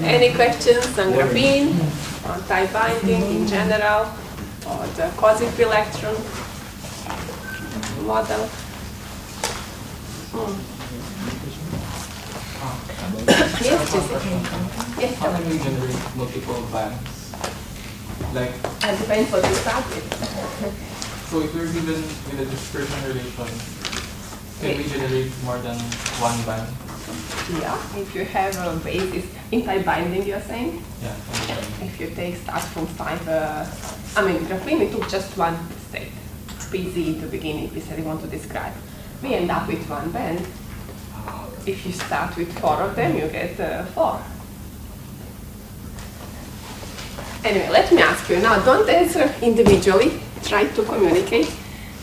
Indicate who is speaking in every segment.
Speaker 1: Any questions on graphene, on tie binding in general, or the causative electron model? Yes, yes.
Speaker 2: How can we generate multiple bands? Like,
Speaker 1: It depends what you start with.
Speaker 2: so if we're given with a dispersion relation, can we generate more than one band?
Speaker 1: Yeah, if you have a basis in tie binding, you're saying?
Speaker 2: Yeah.
Speaker 1: If you take start from 5, graphene, we took just one state, PZ at the beginning, we said we want to describe. We end up with one band. If you start with 4 of them, you get 4. Anyway, let me ask you now, don't answer individually, try to communicate.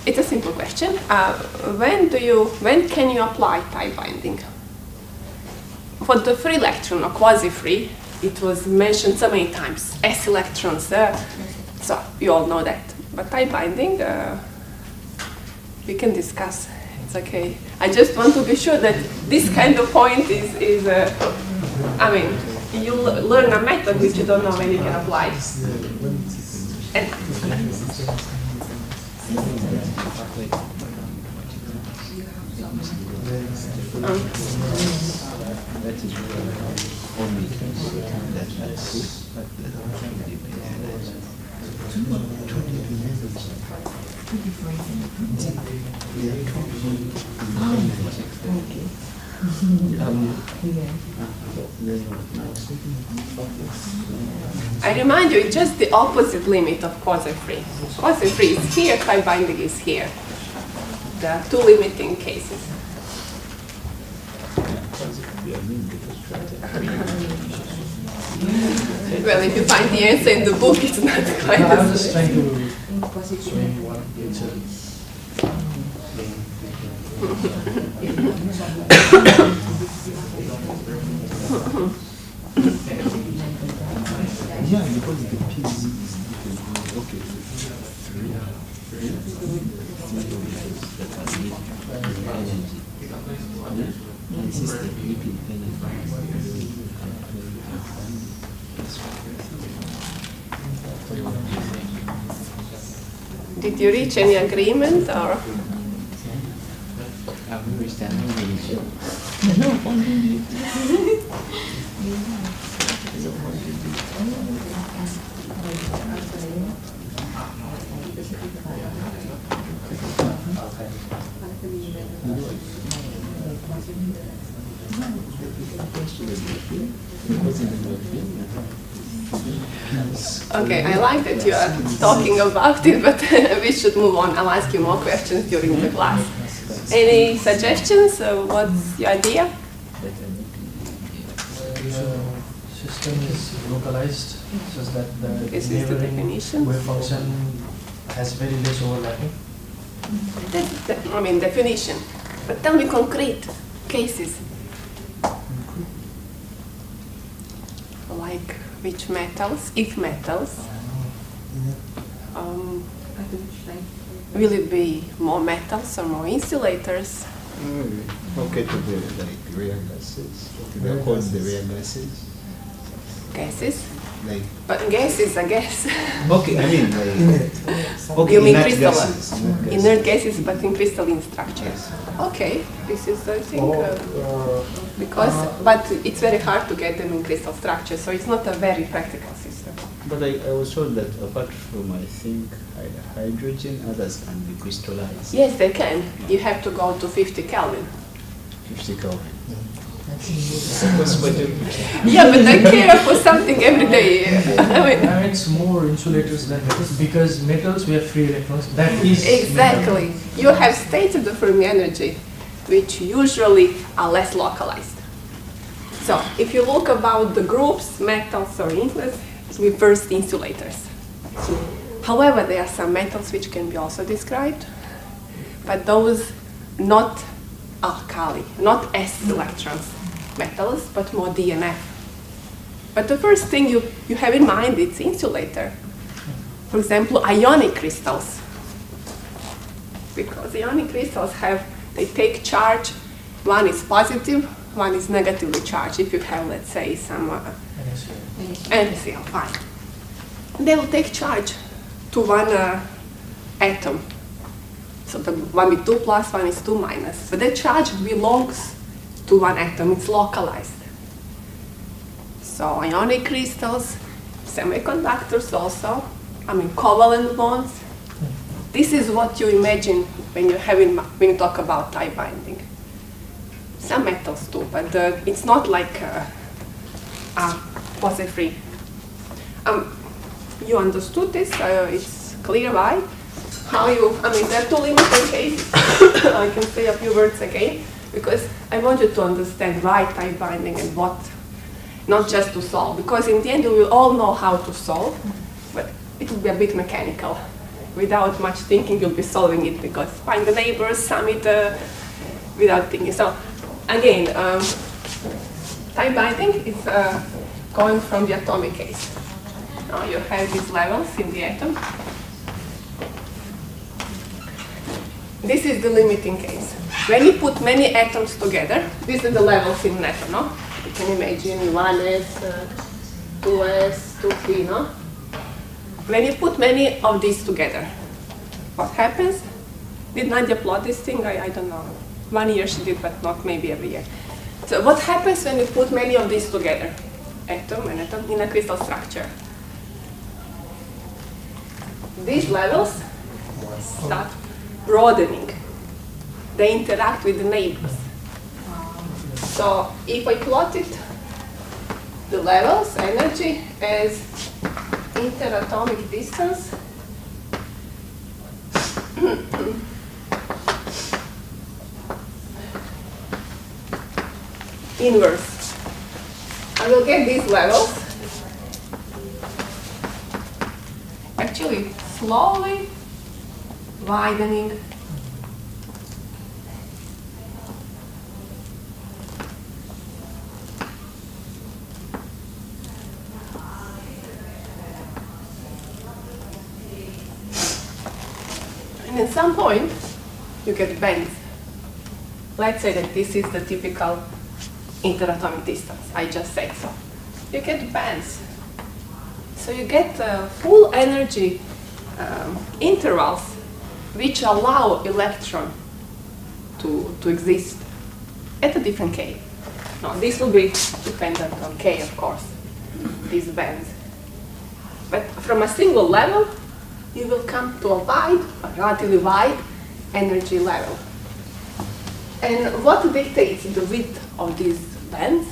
Speaker 1: It's a simple question. When can you apply tie binding? For the free electron or quasi-free, it was mentioned so many times, S electrons, so you all know that. But tie binding, we can discuss, it's okay. I just want to be sure that this kind of point is you learn a method which you don't know when you can apply. And I remind you, it's just the opposite limit of quasi-free. Quasi-free is here, tie binding is here. There are two limiting cases. Well, if you find the answer in the book, it's not quite
Speaker 3: I'm
Speaker 1: the
Speaker 3: just
Speaker 1: same.
Speaker 3: trying to show you one picture.
Speaker 4: Yeah, because the PZ is okay.
Speaker 1: Did you reach any agreement or? Okay, I like that you are talking about it, but we should move on. I'll ask you more questions during the class. Any suggestions? What's your idea?
Speaker 3: The system is localized so that the
Speaker 1: This is the
Speaker 3: neighboring
Speaker 1: definition.
Speaker 3: wave function has very less overlapping.
Speaker 1: That's the, definition. But tell me concrete cases. Like which metals, if metals, will it be more metals or more insulators?
Speaker 4: Okay, to the like real gases. They're called the real gases.
Speaker 1: Gases?
Speaker 4: Like
Speaker 1: But gas is a gas.
Speaker 4: okay, I mean like okay,
Speaker 1: You mean
Speaker 4: inert
Speaker 1: crystalline?
Speaker 4: gases.
Speaker 1: Inert gases, but in crystalline structure.
Speaker 4: Yes.
Speaker 1: Okay, this is I think but it's very hard to get them in crystal structure, so it's not a very practical system.
Speaker 4: But I was told that apart from I think hydrogen, others can be crystallized.
Speaker 1: Yes, they can. You have to go to 50 Kelvin.
Speaker 4: 50 Kelvin.
Speaker 1: Yeah, but I care for something every day.
Speaker 3: And it's more insulators than metals because metals we have free electrons. That is
Speaker 1: Exactly. You have states of the Fermi energy, which usually are less localized. So if you look about the groups, metals or insulators, we first insulators. However, there are some metals which can be also described, but those not alkali, not S electrons metals, but more DNF. But the first thing you have in mind is insulator. For example, ionic crystals. Because ionic crystals they take charge, one is positive, one is negatively charged. If you have, let's say, some NaCl, fine. They will take charge to one atom. So the one with 2 plus, one is 2 minus. But the charge belongs to one atom, it's localized. So ionic crystals, semiconductors also, covalent bonds. This is what you imagine when you talk about tie binding. Some metals too, but it's not like posse-free. You understood this, it's clear why. There are two limiting cases. I can say a few words again, because I want you to understand why tie binding and what, not just to solve, because in the end you will all know how to solve, but it will be a bit mechanical. Without much thinking, you'll be solving it, because find the neighbors, sum it without thinking. So again, tie binding is going from the atomic case. Now you have these levels in the atom. This is the limiting case. When you put many atoms together, these are the levels in an atom, no? You can imagine 1s, 2s, 2p, no? When you put many of these together, what happens? Did Nadia plot this thing? I don't know. 1 year she did, but not maybe every year. So what happens when you put many of these together? Atom and atom in a crystal structure. These levels start broadening. They interact with the neighbors. So if I plot it, the levels, energy as interatomic distance, inverse. I will get these levels actually slowly widening. And at some point, you get bends. Let's say that this is the typical interatomic distance. I just said so. You get bands. So you get full energy intervals which allow electron to exist at a different K. Now this will be dependent on K, of course, these bands. But from a single level, you will come to a relatively wide energy level. And what dictates the width of these bands?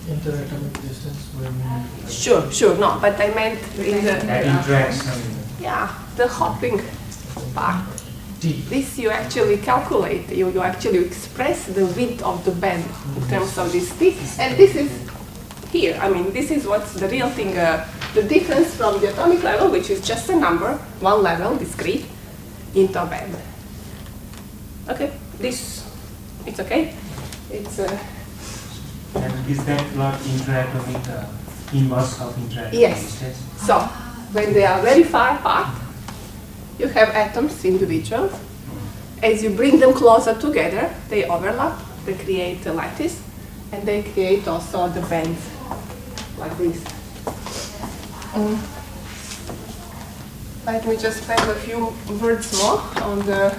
Speaker 3: Interatomic distance when
Speaker 1: Sure, no, but I meant in the the hopping part.
Speaker 3: T.
Speaker 1: This you actually calculate, you actually express the width of the band in terms of this T, and this is here. This is what's the real thing, the difference from the atomic level, which is just a number, one level, discrete, into a band. Okay, it's okay? It's
Speaker 5: And is that plot interatomic inverse of interatomic
Speaker 1: yes.
Speaker 5: distance?
Speaker 1: So, when they are very far apart, you have atoms individual. As you bring them closer together, they overlap, they create a lattice, and they create also the bands like this. Let me just spend a few words more on the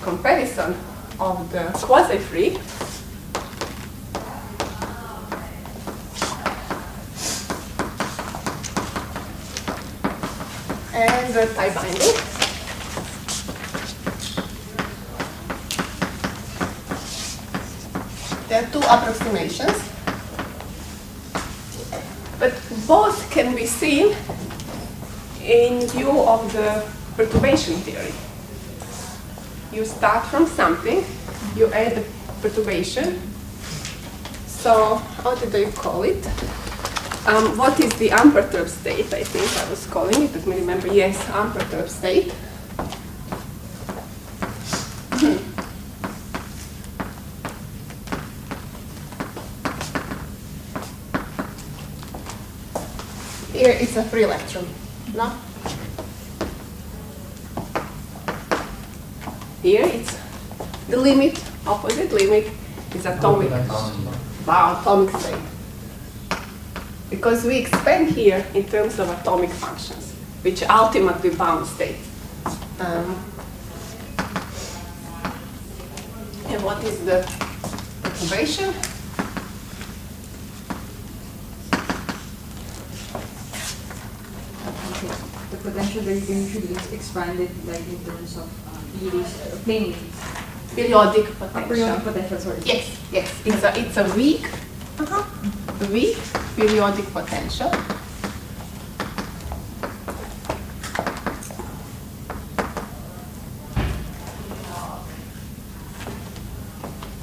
Speaker 1: comparison of the quasi-free and the tie binding. There are two approximations, but both can be seen in view of the perturbation theory. You start from something, you add the perturbation. So, how did I call it? What is the unperturbed state? I think I was calling it, let me remember. Yes, unperturbed state. Here it's a free electron, no? Here it's The limit, opposite limit, is atomic state. Because we expand here in terms of atomic functions, which ultimately bound state. And what is the perturbation?
Speaker 6: The potential that you can usually expand it like in terms of plane waves.
Speaker 1: Periodic potential.
Speaker 6: Periodic potential, sorry.
Speaker 1: Yes, yes. It's a weak periodic potential.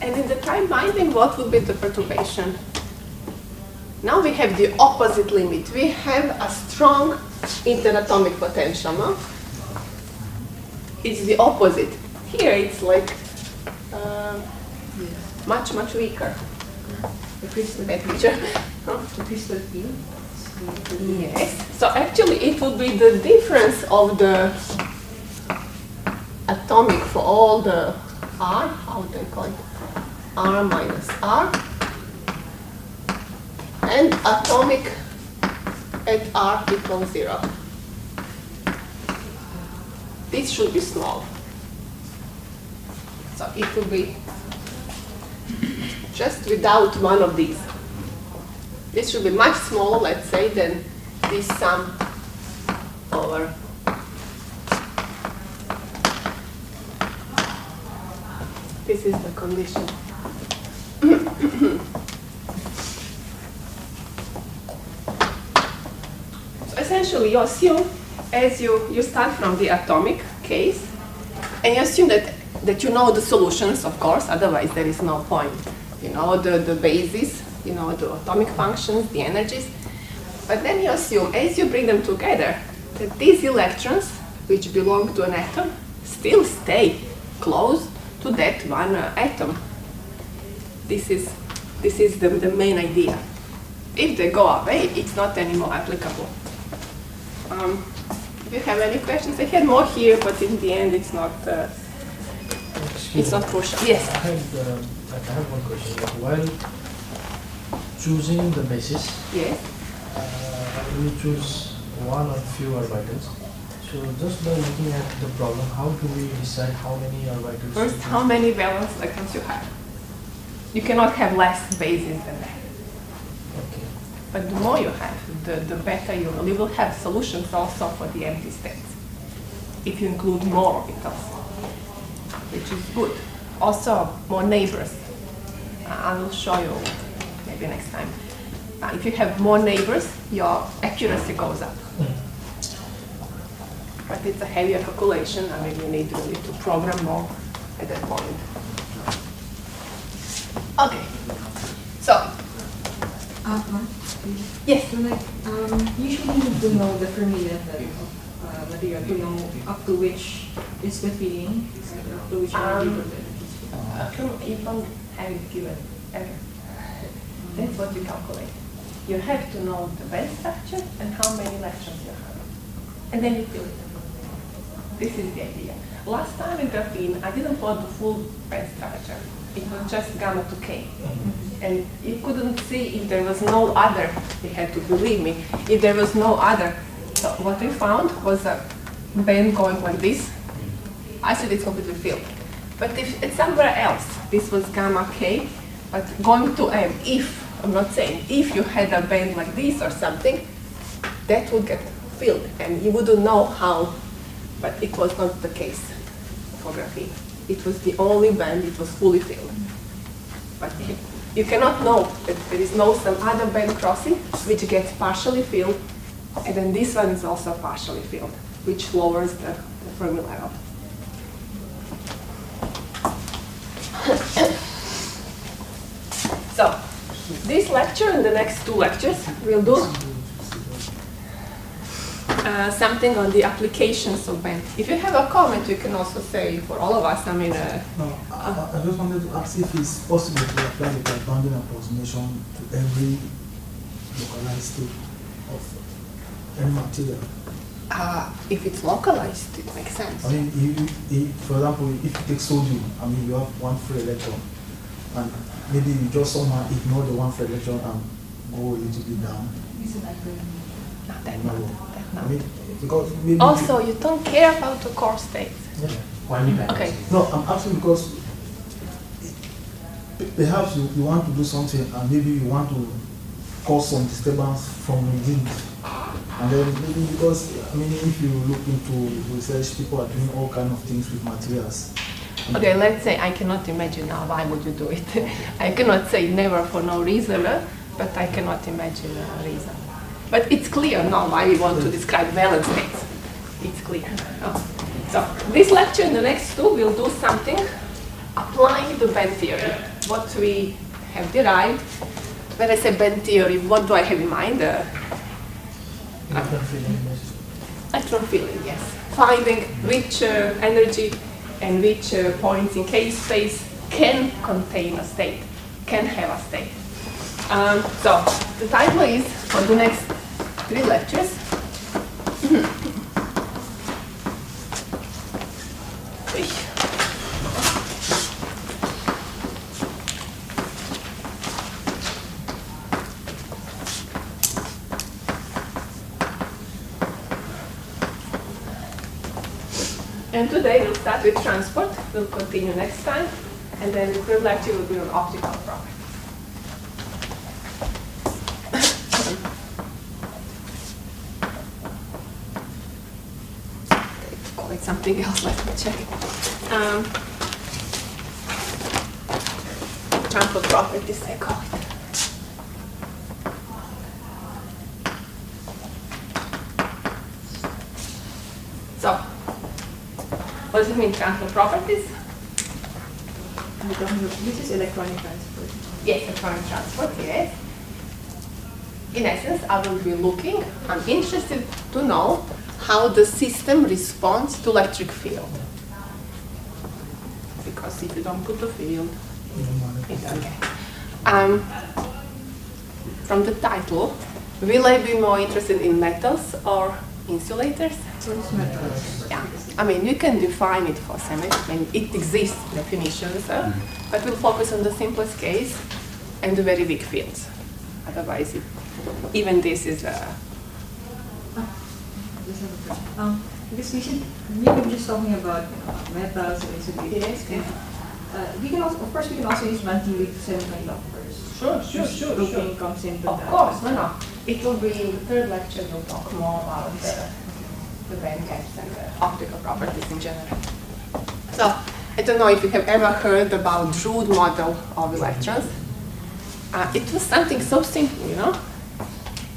Speaker 1: And in the time binding, what would be the perturbation? Now we have the opposite limit. We have a strong interatomic potential, no? It's the opposite. Here it's like much, much weaker. The crystal picture.
Speaker 6: The crystal field.
Speaker 1: Yes. So actually it would be the difference of the atomic for all the R, how do I call it? R minus R. And atomic at R equals 0. This should be small. So it will be just without one of these. This should be much smaller, let's say, than this sum over. This is the condition. So essentially, you assume, as you start from the atomic case, and you assume that you know the solutions, of course, otherwise there is no point. You know the basis, you know the atomic functions, the energies. But then you assume, as you bring them together, that these electrons, which belong to an atom, still stay close to that one atom. This is the main idea. If they go away, it's not anymore applicable. If you have any questions, I had more here, but in the end, it's not crucial. Yes.
Speaker 3: I have one question. While choosing the basis,
Speaker 1: Yes.
Speaker 3: we choose one or few orbitals. So just by looking at the problem, how do we decide how many orbitals?
Speaker 1: First, how many valence electrons you have? You cannot have less bases than that.
Speaker 3: Okay.
Speaker 1: But the more you have, the better you will. You will have solutions also for the empty states, if you include more orbitals, which is good. Also, more neighbors. I will show you maybe next time. If you have more neighbors, your accuracy goes up. But it's a heavier calculation. I mean, you need really to program more at that point. Okay. So, yes.
Speaker 6: So like, usually you need to know the Fermi level of material to know up to which is the filling, up to which
Speaker 1: You don't have it given ever. That's what you calculate. You have to know the band structure and how many electrons you have. And then you fill it. This is the idea. Last time in graphene, I didn't plot the full band structure. It was just gamma to K. And you couldn't see if there was no other, you had to believe me, if there was no other. So what we found was a band going like this. I said it's completely filled. But if it's somewhere else, this was gamma K, but going to M, if, I'm not saying, if you had a band like this or something, that would get filled and you wouldn't know how, but it was not the case for graphene. It was the only band, it was fully filled. But you cannot know that there is no some other band crossing which gets partially filled, and then this one is also partially filled, which lowers the Fermi level. So, this lecture and the next two lectures we'll do something on the applications of band. If you have a comment, you can also say for all of us. I mean,
Speaker 7: no, I just wanted to ask if it's possible to apply the bounding approximation to every localized state of any material.
Speaker 1: If it's localized, it makes sense.
Speaker 7: I mean, for example, if you take sodium, I mean, you have one free electron, and maybe you just somehow ignore the one free electron and go a little bit down.
Speaker 1: No, that
Speaker 7: No.
Speaker 1: not. That
Speaker 7: I
Speaker 1: not.
Speaker 7: mean, because maybe
Speaker 1: Also, you don't care about the core state.
Speaker 5: One depends.
Speaker 1: Okay.
Speaker 7: no, I'm asking because perhaps you want to do something and maybe you want to cause some disturbance from within. And then maybe because, I mean, if you look into research, people are doing all kind of things with materials.
Speaker 1: Okay, let's say I cannot imagine now why would you do it. I cannot say never for no reason, but I cannot imagine a reason. But it's clear now why we want to describe valence states. It's clear. Oh. So this lecture and the next two will do something applying the band theory, what we have derived. When I say band theory, what do I have in mind?
Speaker 3: Electron filling.
Speaker 1: Electron filling, yes. Finding which energy and which points in K space can contain a state, can have a state. So the title is, for the next 3 lectures, and today we'll start with transport, we'll continue next time, and then the 3rd lecture will be on optical properties. Call it something else, let me check. Transport properties, I call it. So, what does it mean, transport properties?
Speaker 6: This is electronic transport.
Speaker 1: Yes, electronic transport, yes. In essence, I will be looking, I'm interested to know how the system responds to electric field. Because if you don't put the field, it's okay. From the title, will I be more interested in metals or insulators? Yeah, I mean, you can define it for semiconductors, I mean, it exists, definitions, but we'll focus on the simplest case and the very weak fields. Otherwise, even this is
Speaker 6: Because we were just talking about metals and insulators.
Speaker 1: Yes.
Speaker 6: We can also, of course, we can also use multi-weak semiconductors.
Speaker 1: Sure.
Speaker 6: Doping comes into
Speaker 1: Of
Speaker 6: that.
Speaker 1: course, no. It will be in the 3rd lecture, we'll talk more about the band gaps and the optical properties in general. So, I don't know if you have ever heard about Drude model of electrons. It was something so simple, you know.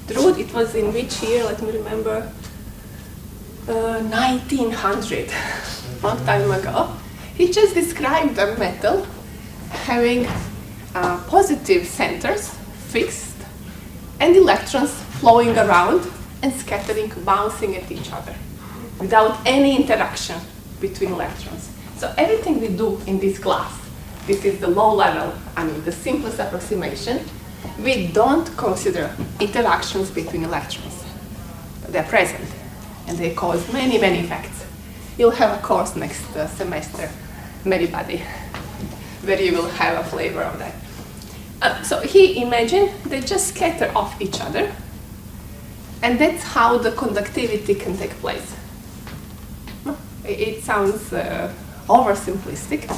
Speaker 1: Drude, it was in which year, let me remember, 1900, long time ago. He just described a metal having positive centers, fixed, and electrons flowing around and scattering, bouncing at each other, without any interaction between electrons. So everything we do in this class, this is the low level, I mean the simplest approximation, we don't consider interactions between electrons. They're present, and they cause many, many effects. You'll have a course next semester, Meribody, where you will have a flavor of that. So he imagined they just scatter off each other, and that's how the conductivity can take place. It sounds oversimplistic,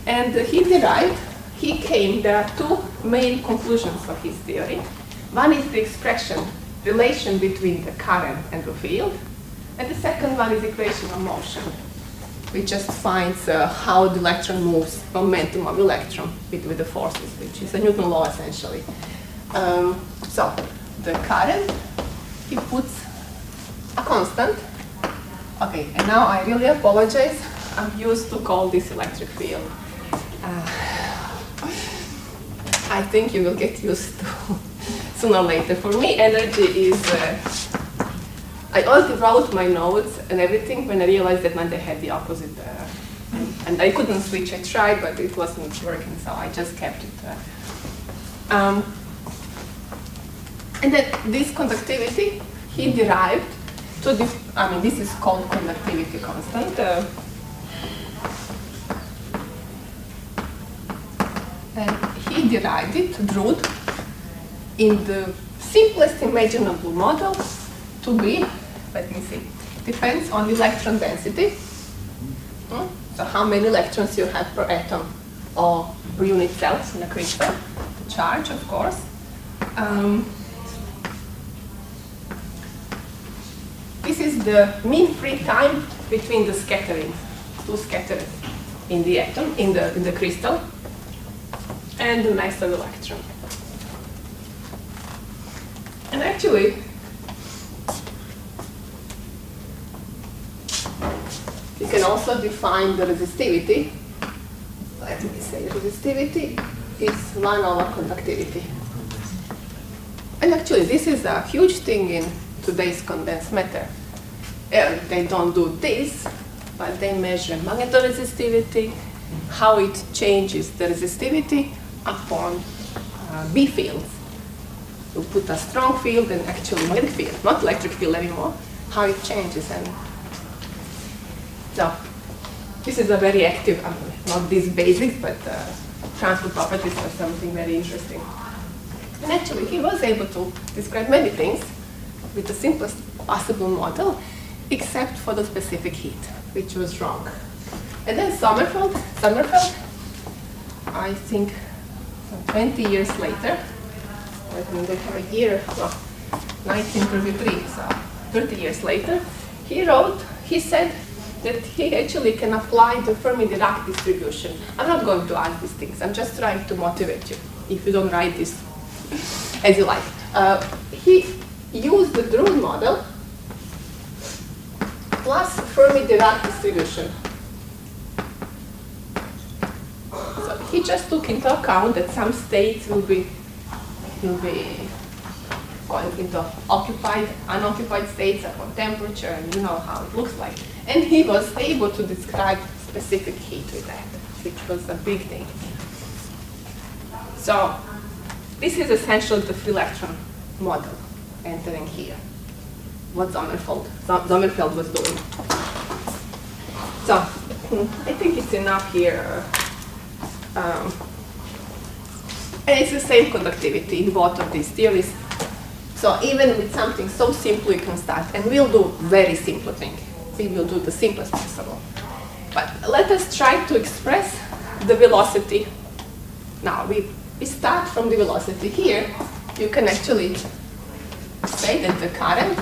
Speaker 1: and he came, there are 2 main conclusions of his theory. One is the relation between the current and the field, and the second one is equation of motion, which just finds how the electron moves, momentum of electron with the forces, which is a Newton law essentially. So the current, he puts a constant. Okay, and now I really apologize. I'm used to call this electric field. I think you will get used to sooner or later. For me, energy is, I already wrote my notes and everything when I realized that when they had the opposite, and I couldn't switch. I tried, but it wasn't working, so I just kept it. And then this conductivity, he derived this is called conductivity constant. And he derived it, drew it, in the simplest imaginable model to be, let me see, depends on electron density. So how many electrons you have per atom or per unit cells in a crystal, charge, of course. This is the mean free time between the scattering, two scatterings in the atom, in the crystal, and the mass of electron. And actually, you can also define the resistivity. Let me say resistivity is 1 over conductivity. And actually, this is a huge thing in today's condensed matter. They don't do this, but they measure magnetoresistivity, how it changes the resistivity upon B fields. You put a strong field and actually magnetic field, not electric field anymore, how it changes. And so this is a very active, not these basics, but transfer properties are something very interesting. And actually, he was able to describe many things with the simplest possible model, except for the specific heat, which was wrong. And then Sommerfeld, I think 20 years later, I think they have a year, 1933, so 30 years later, he said that he actually can apply the Fermi-Dirac distribution. I'm not going to ask these things, I'm just trying to motivate you, if you don't write this as you like. He used the Drude model plus Fermi-Dirac distribution. So he just took into account that some states will be going into occupied, unoccupied states upon temperature, and you know how it looks like. And he was able to describe specific heat with that, which was a big thing. So this is essentially the free electron model entering here. What Sommerfeld was doing. So I think it's enough here. And it's the same conductivity in both of these theories. So even with something so simple you can start, and we'll do very simple thing. We will do the simplest possible. But let us try to express the velocity. Now we start from the velocity here. You can actually say that the current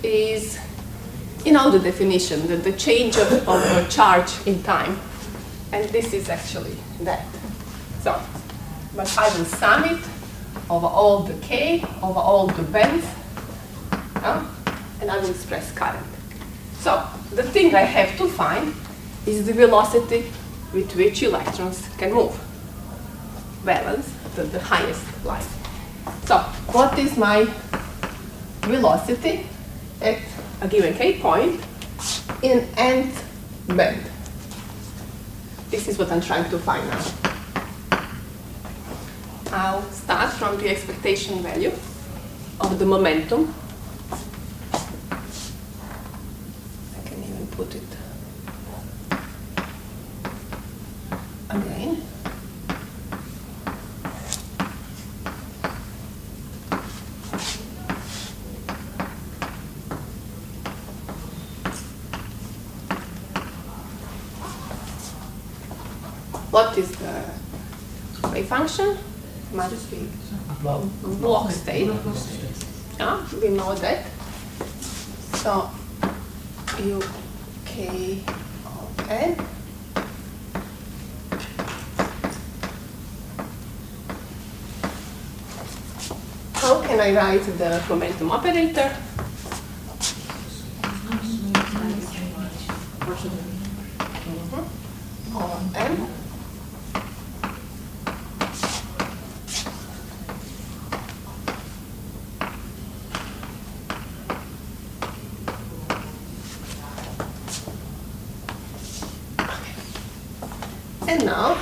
Speaker 1: is, you know the definition, the change of a charge in time. And this is actually that. So, but I will sum it over all the k, over all the bands, and I will express current. So, the thing I have to find is the velocity with which electrons can move. Valence, the highest line. So, what is my velocity at a given k point in nth band? This is what I'm trying to find now. I'll start from the expectation value of the momentum. I can even put it again. What is the wave function? Must be block state. Yeah, we know that. So UK of N. How can I write the momentum operator? Of M. And now,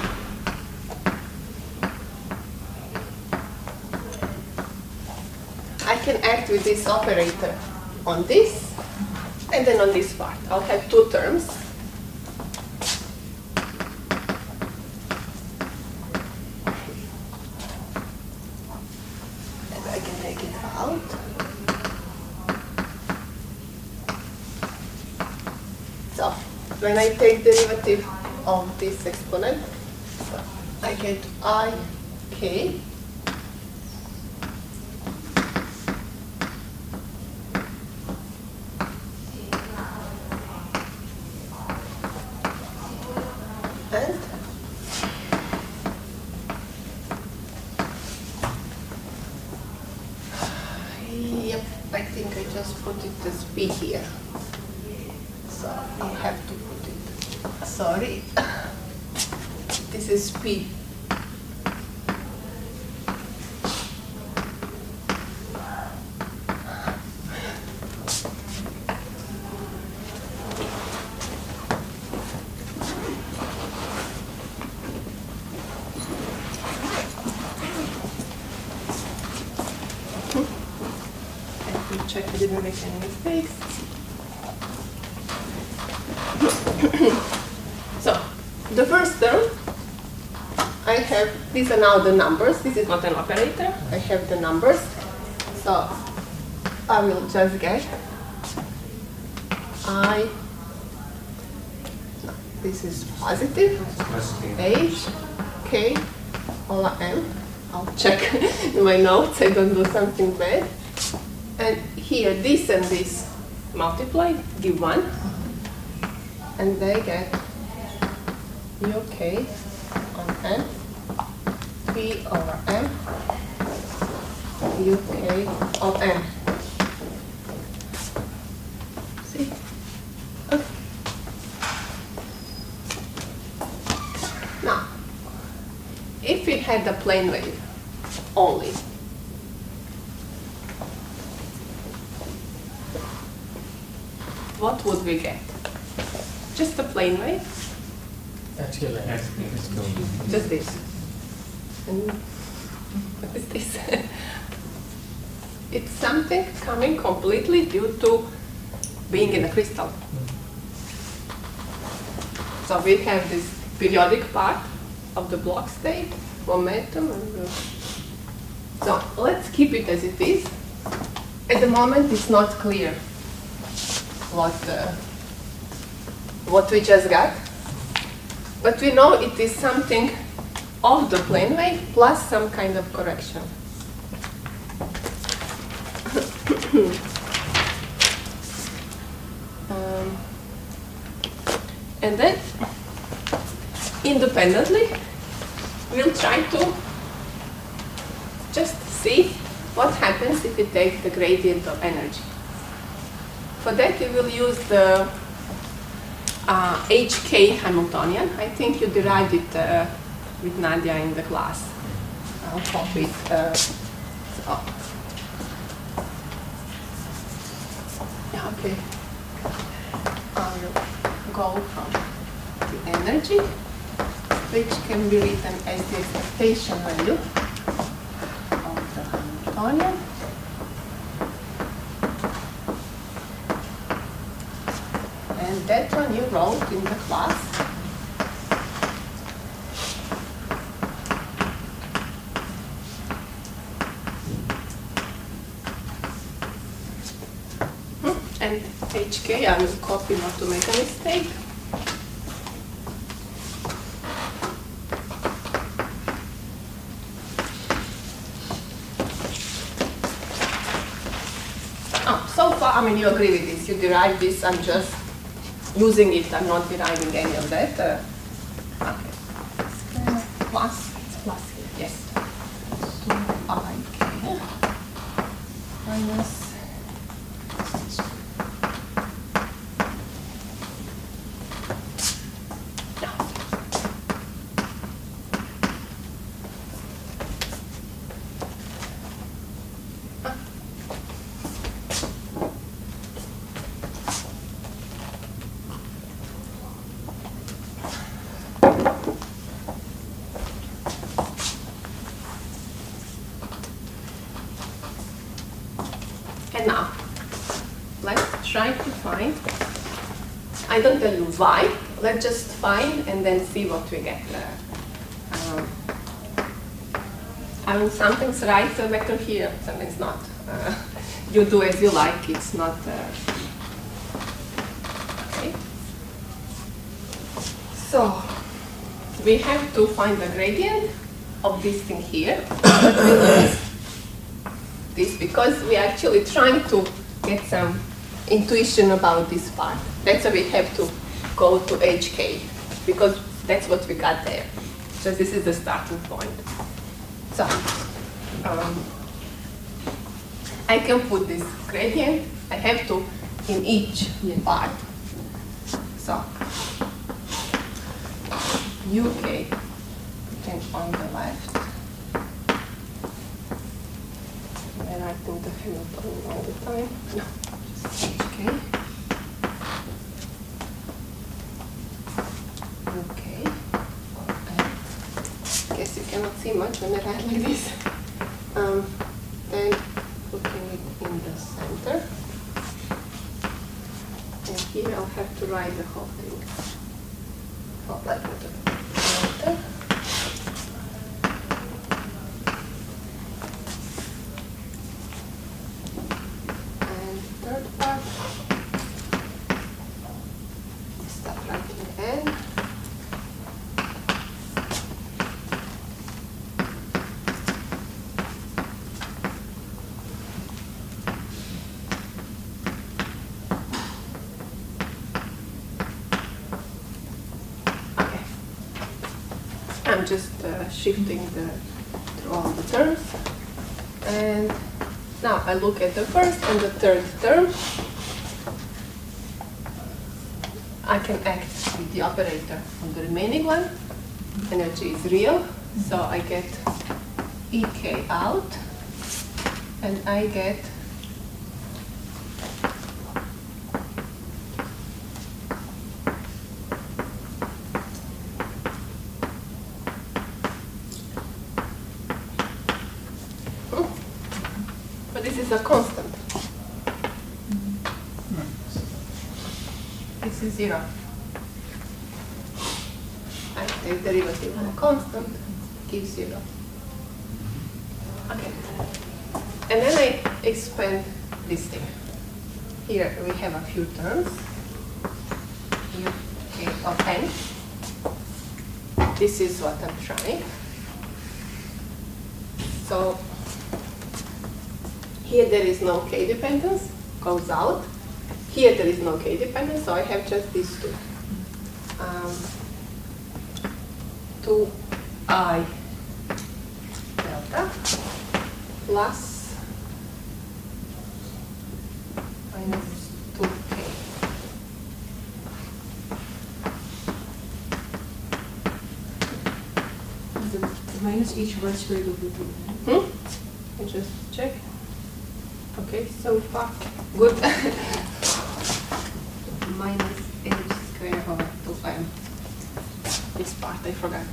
Speaker 1: I can act with this operator on this, and then on this part. I'll have two terms. And I can take it out. So, when I take derivative of this exponent, so I get ik. And yep, I think I just put it as P here. So I have to put it. Sorry. This is P. Check I didn't make any mistakes. So, the first term, I have, these are now the numbers. This is not an operator. I have the numbers. So, I will just get no, this is positive, H, K, all M. I'll check in my notes, I don't do something bad. And here, this and this multiply, give 1. And they get UK on M, P over M, UK on M. See? Okay. Now, if we had the plane wave only, what would we get? Just a plane wave?
Speaker 3: HK line.
Speaker 1: Just this. And what is this? It's something coming completely due to being in a crystal. So we have this periodic part of the block state, momentum, and so let's keep it as it is. At the moment, it's not clear what we just got, but we know it is something of the plane wave plus some kind of correction. And then, independently, we'll try to just see what happens if we take the gradient of energy. For that, we will use the HK Hamiltonian. I think you derived it with Nadia in the class. I'll copy it. So. Yeah, okay. I will go from the energy, which can be written as the expectation value of the Hamiltonian. And that one you wrote in the class. And HK, I will copy not to make a mistake. Oh, so far, I mean, you agree with this. You derive this, I'm just using it, I'm not deriving any of that. Okay. Plus, it's plus here, yes. 2ik minus try to find. I don't tell you why. Let's just find and then see what we get. I mean, something's right vector here, something's not. You do as you like. It's not. Okay. So we have to find the gradient of this thing here. This because we are actually trying to get some intuition about this part. That's why we have to go to HK, because that's what we got there. So this is the starting point. So I can put this gradient. I have to in each part. So UK and on the left. And I think the Hamilton all the time. No, just HK. Okay. I guess you cannot see much when I write like this. Then putting it in the center. And here I'll have to write the whole thing. Not like the center. And third part. Stop writing N. I'm just shifting through all the terms. And now I look at the first and the third term. I can act with the operator on the remaining one. Energy is real, so I get EK out, and I get a constant. This is 0. I take derivative of a constant, gives 0. Okay. And then I expand this thing. Here we have a few terms. Here, K of n. This is what I'm trying. So here there is no k dependence, goes out. Here there is no k dependence, so I have just these two. 2I delta plus minus 2k.
Speaker 6: The minus h bar squared root of 2.
Speaker 1: I just check. Okay, so far good. Minus h squared over 2m. This part I forgot.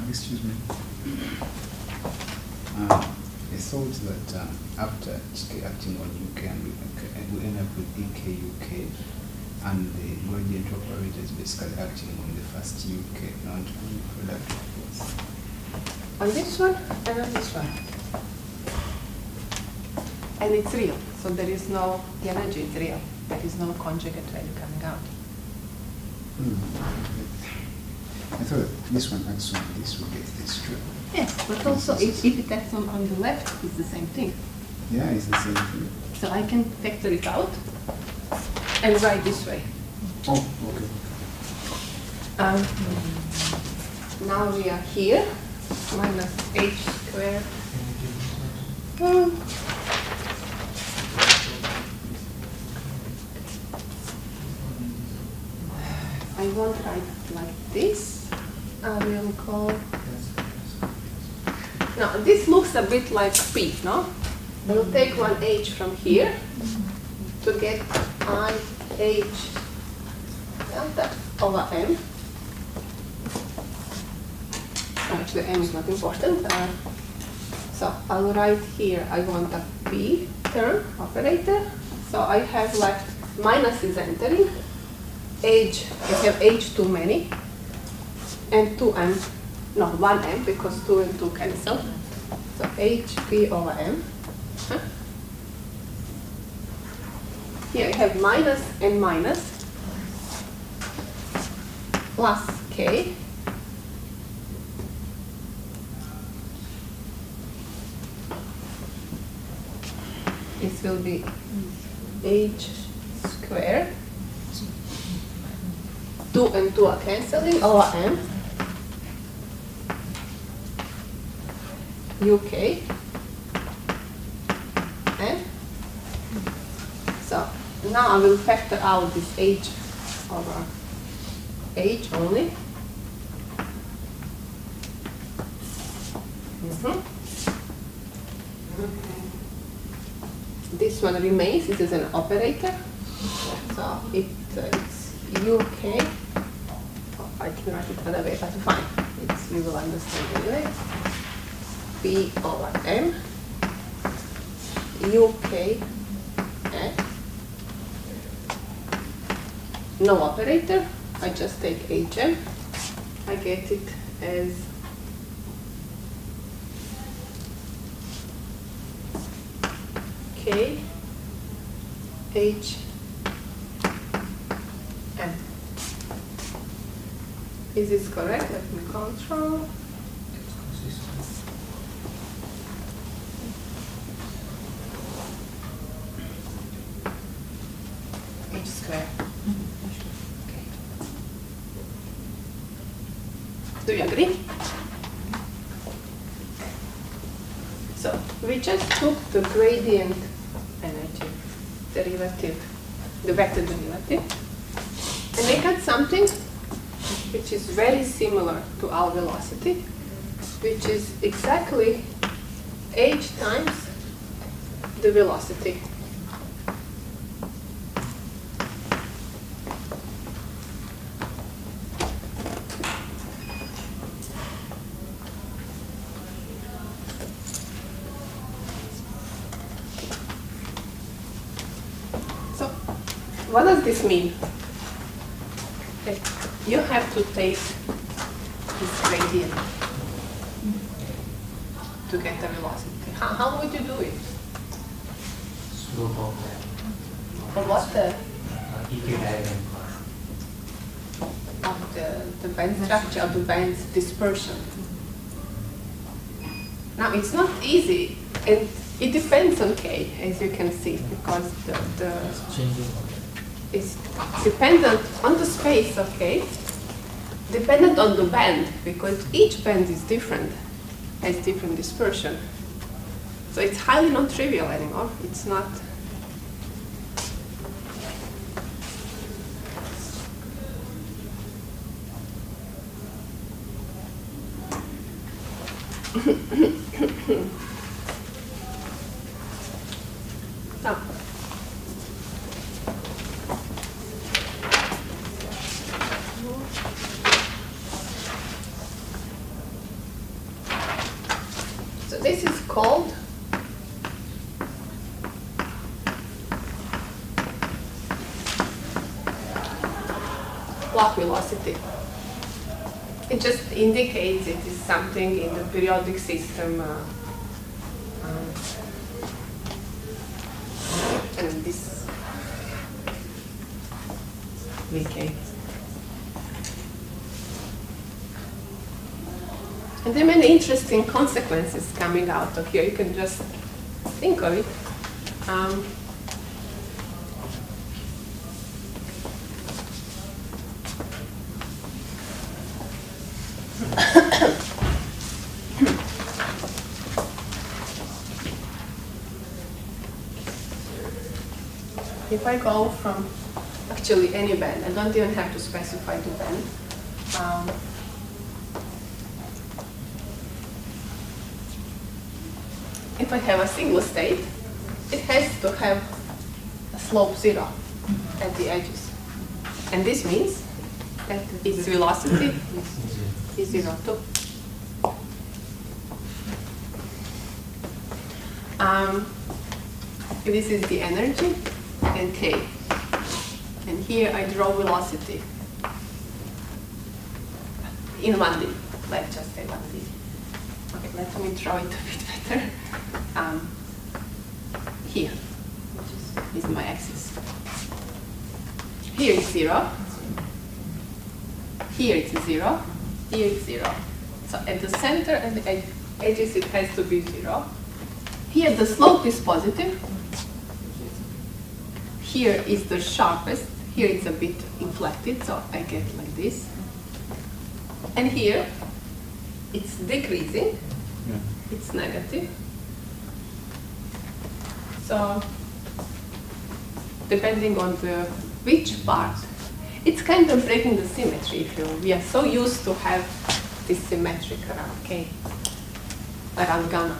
Speaker 4: Excuse me. I thought that after HK acting on UK, we end up with EK UK, and the gradient operator is basically acting on the first UK, not on the product of both.
Speaker 1: On this one and on this one. And it's real, so there is no, the energy is real. There is no conjugate value coming out.
Speaker 4: I thought this one acts on this, we get this true.
Speaker 1: Yes, but also if it acts on the left, it's the same thing.
Speaker 4: Yeah, it's the same thing.
Speaker 1: So I can factor it out and write this way.
Speaker 4: Oh, okay.
Speaker 1: Now we are here, minus h squared. I won't write like this. I will call. Now this looks a bit like P, no? We'll take one h from here to get I h delta over m. Actually, m is not important. So I'll write here. I want a p term operator. So I have left minus is entering, H, we have H too many, and 2m, no, 1m, because 2 and 2 cancel. So HP over m. Huh? Here we have minus and minus, plus K. This will be H squared. 2 and 2 are cancelling over m. UK. And so now I will factor out this H over H only. This one remains, it is an operator. So it's UK. Oh, I can write it another way, but fine. We will understand anyway. P over M. UK F. No operator. I just take HM. I get it as K H M. Is this correct? Let me control. H squared. Okay. Do you agree? So we just took the gradient energy derivative, the vector derivative, and we got something which is very similar to our velocity, which is exactly h times the velocity. So, what does this mean? Okay. You have to take this gradient to get the velocity. How would you do it?
Speaker 5: Slope of that.
Speaker 1: Or what the
Speaker 5: EK diagram.
Speaker 1: of the band structure of the band's dispersion? Now it's not easy, and it depends on K, as you can see, because the
Speaker 3: Changing.
Speaker 1: is dependent on the space, okay? Dependent on the band, because each band is different, has different dispersion. So it's highly non-trivial anymore. It's not. Now, so this is called clock velocity. It just indicates it is something in the periodic system, and this VK. And there are many interesting consequences coming out of here. You can just think of it. If I go from actually any band, I don't even have to specify the band. If I have a single state, it has to have a slope 0 at the edges. And this means that its velocity is 0 too. This is the energy and K. And here I draw velocity in 1D. Let's just say 1D. Okay, let me draw it a bit better. Here, which is my axis. Here it's 0. Here it's 0. Here it's 0. So at the center and the edges it has to be 0. Here the slope is positive. Here is the sharpest. Here it's a bit inflected, so I get like this. And here it's decreasing.
Speaker 4: Yeah.
Speaker 1: It's negative. So depending on the which part, it's kind of breaking the symmetry. If you, we are so used to have this symmetric around K, around gamma.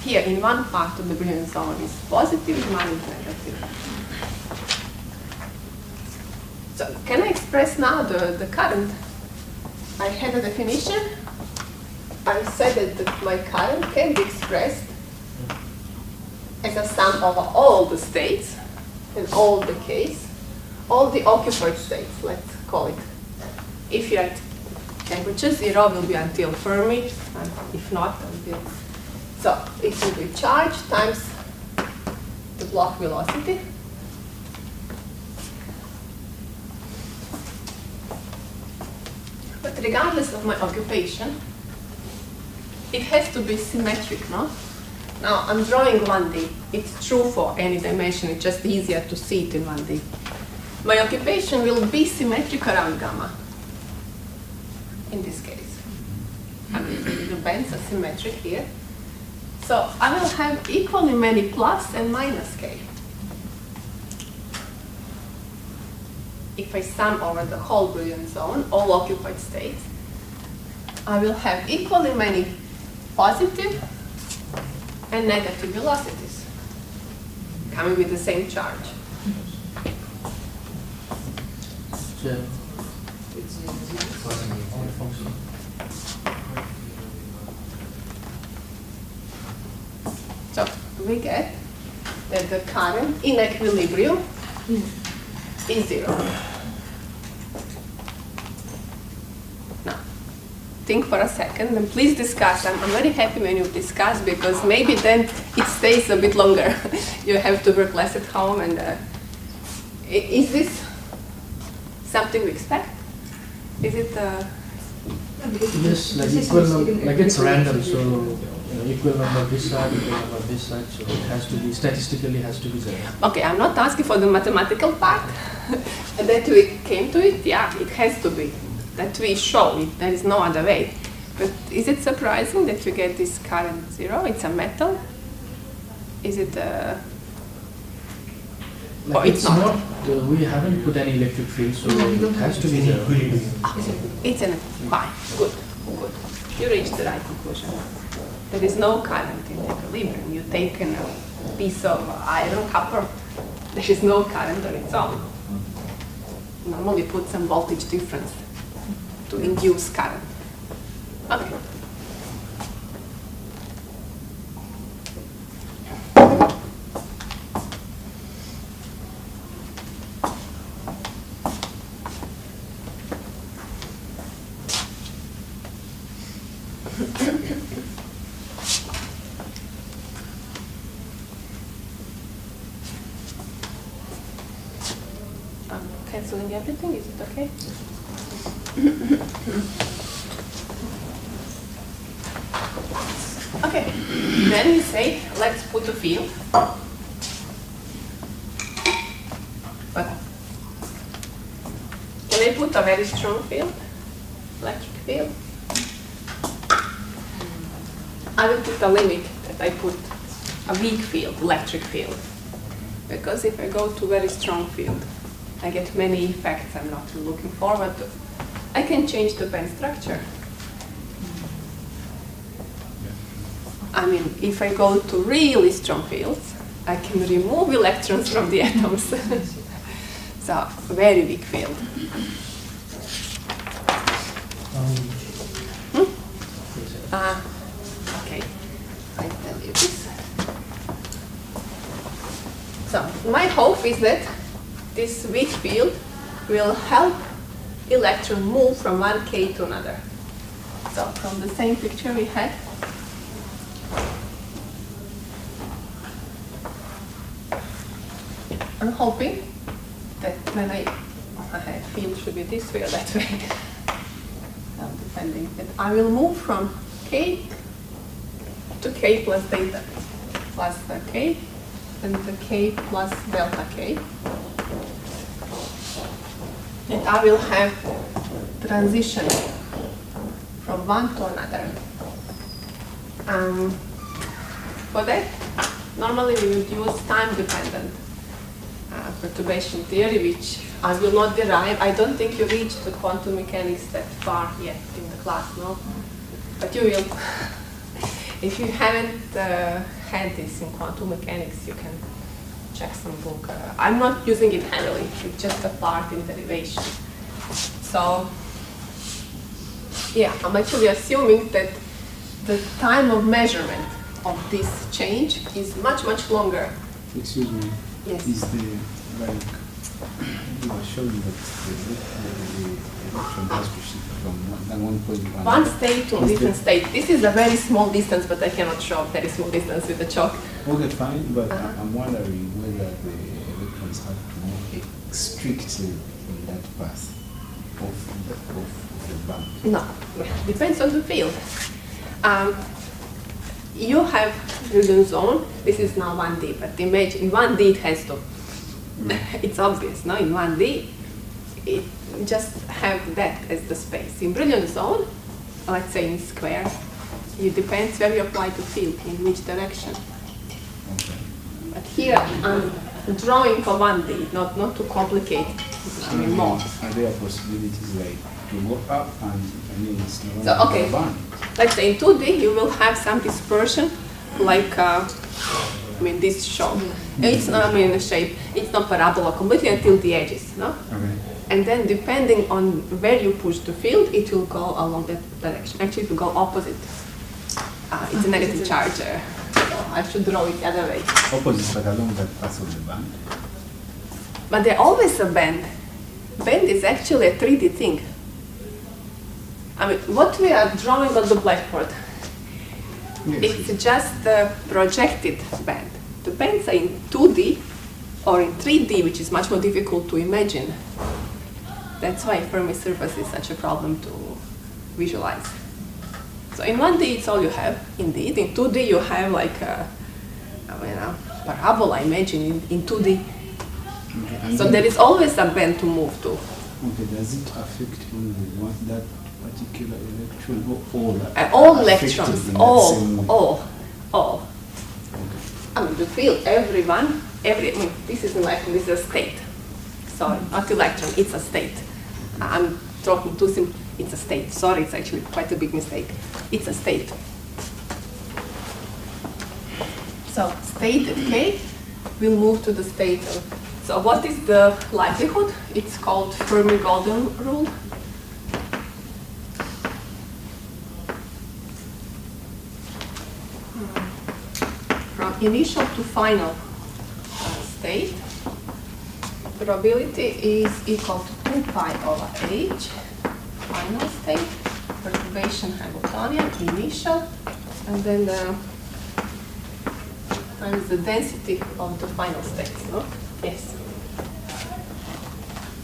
Speaker 1: Here in one part of the Brillouin zone is positive, in one is negative. So can I express now the current? I had a definition. I said that my current can be expressed as a sum of all the states and all the Ks, all the occupied states, let's call it. If you're at temperature 0 will be until Fermi, and if not, until. So it will be charge times the block velocity. But regardless of my occupation, it has to be symmetric, no? Now I'm drawing 1D. It's true for any dimension, it's just easier to see it in 1D. My occupation will be symmetric around gamma, in this case. I mean, the bands are symmetric here. So I will have equally many plus and minus K. If I sum over the whole Brillouin zone, all occupied states, I will have equally many positive and negative velocities coming with the same charge.
Speaker 3: So,
Speaker 1: So we get that the current in equilibrium is 0. Now, think for a second and please discuss. I'm very happy when you discuss because maybe then it stays a bit longer. You have to work less at home and is this something we expect? Is it
Speaker 3: yes, like equal number, like it's random, so equal number this side, equal number this side, so it has to be, statistically has to be 0.
Speaker 1: Okay, I'm not asking for the mathematical part. That we came to it, yeah, it has to be. That we show it, there is no other way. But is it surprising that we get this current 0? It's a metal? Is it
Speaker 3: Like it's not, we haven't put any electric field, so it has to be 0.
Speaker 1: It's an fine, good, good. You reached the right conclusion. There is no current in equilibrium. You take a piece of iron, copper, there is no current on its own. Normally put some voltage difference to induce current. Okay. Canceling everything, is it okay? Okay, then we say, let's put a field. But can I put a very strong field? Electric field? I will put a limit that I put a weak field, electric field. Because if I go to very strong field, I get many effects I'm not looking forward to. I can change the band structure. I mean, if I go to really strong fields, I can remove electrons from the atoms. So, very weak field. Okay, I tell you this. So, my hope is that this weak field will help electron move from one K to another. So from the same picture we had, I'm hoping that when I field should be this way or that way, depending, that I will move from K to K plus theta plus the K and the K plus delta K. And I will have transition from one to another. For that, normally we would use time-dependent perturbation theory, which I will not derive. I don't think you reached the quantum mechanics that far yet in the class, no? But you will. If you haven't had this in quantum mechanics, you can check some book. I'm not using it heavily, it's just a part in derivation. So, yeah, I'm actually assuming that the time of measurement of this change is much, much longer.
Speaker 4: Excuse me.
Speaker 1: Yes.
Speaker 4: Is the, like, you are showing that the electron has to shift from one point to another.
Speaker 1: One state to a different state. This is a very small distance, but I cannot show a very small distance with the chalk.
Speaker 4: Okay, fine, but I'm wondering whether the electrons have to move strictly in that path of the band.
Speaker 1: No, depends on the field. You have Brillouin zone. This is now 1D, but imagine in 1D it has to. It's obvious, no? In 1D, it just have that as the space. In Brillouin zone, let's say in square, it depends where you apply the field, in which direction.
Speaker 4: Okay.
Speaker 1: But here I'm drawing for 1D, not to complicate. I mean more.
Speaker 4: Are there possibilities like to go up and it's no
Speaker 1: So,
Speaker 4: longer
Speaker 1: okay.
Speaker 4: a band?
Speaker 1: Let's say in 2D you will have some dispersion, like this shown. It's not, the shape. It's not parabola completely until the edges, no?
Speaker 4: Okay.
Speaker 1: And then depending on where you push the field, it will go along that direction. Actually, it will go opposite. It's a negative charge. So I should draw it the other way.
Speaker 4: Opposite, but along that path of the band.
Speaker 1: But they're always a band. Band is actually a 3D thing. What we are drawing on the blackboard,
Speaker 4: Yes.
Speaker 1: it's just the projected band. The bands are in 2D or in 3D, which is much more difficult to imagine. That's why Fermi surface is such a problem to visualize. So in 1D, it's all you have, indeed. In 2D, you have like a parabola, imagine, in 2D.
Speaker 4: Okay. And
Speaker 1: So
Speaker 4: then-
Speaker 1: there is always a band to move to.
Speaker 4: Okay, does it affect only that particular electron or
Speaker 1: All
Speaker 4: affected
Speaker 1: electrons,
Speaker 4: in that
Speaker 1: all.
Speaker 4: Okay.
Speaker 1: The field, this is an electron, this is a state. Sorry, not electron, it's a state. I'm talking too simple, it's a state. Sorry, it's actually quite a big mistake. It's a state. So state at K will move to the state of, so what is the likelihood? It's called Fermi-Golden rule. From initial to final state, probability is equal to 2 pi over h, final state, perturbation Hamiltonian, initial, and then times the density of the final state, no? Yes.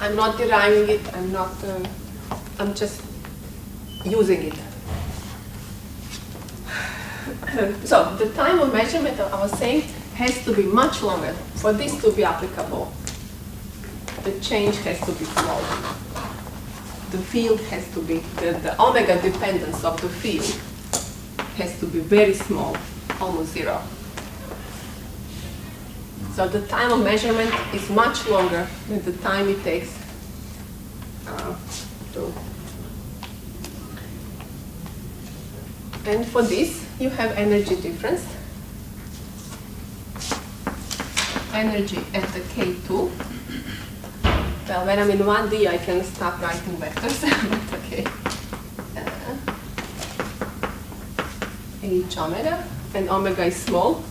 Speaker 1: I'm not deriving it, I'm just using it. So the time of measurement, I was saying, has to be much longer. For this to be applicable, the change has to be small. The field has to be, the omega dependence of the field has to be very small, almost zero. So the time of measurement is much longer than the time it takes to. And for this, you have energy difference. Energy at the K2. Well, when I'm in 1D, I can stop writing vectors, but okay. H omega, and omega is small.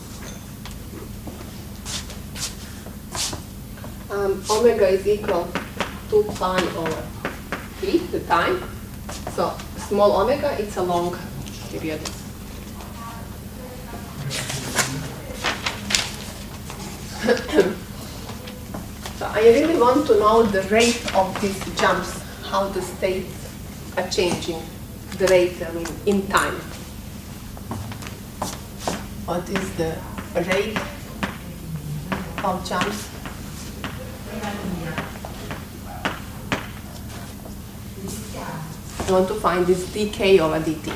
Speaker 1: omega is equal to pi over t, the time. So small omega, it's a long period. So I really want to know the rate of these jumps, how the states are changing, the rate, I mean, in time. What is the rate of jumps? I want to find this dk over dt.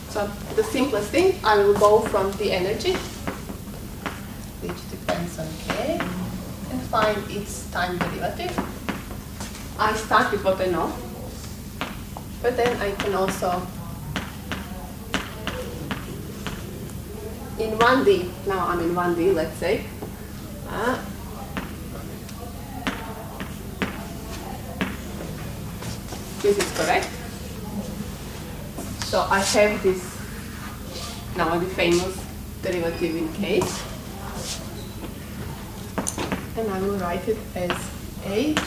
Speaker 1: So the simplest thing, I will go from the energy, which depends on k, and find its time derivative. I start with what I know, but then I can also, in 1D, now I'm in 1D, let's say, this is correct. So I have this, now the famous derivative in k, and I will write it as h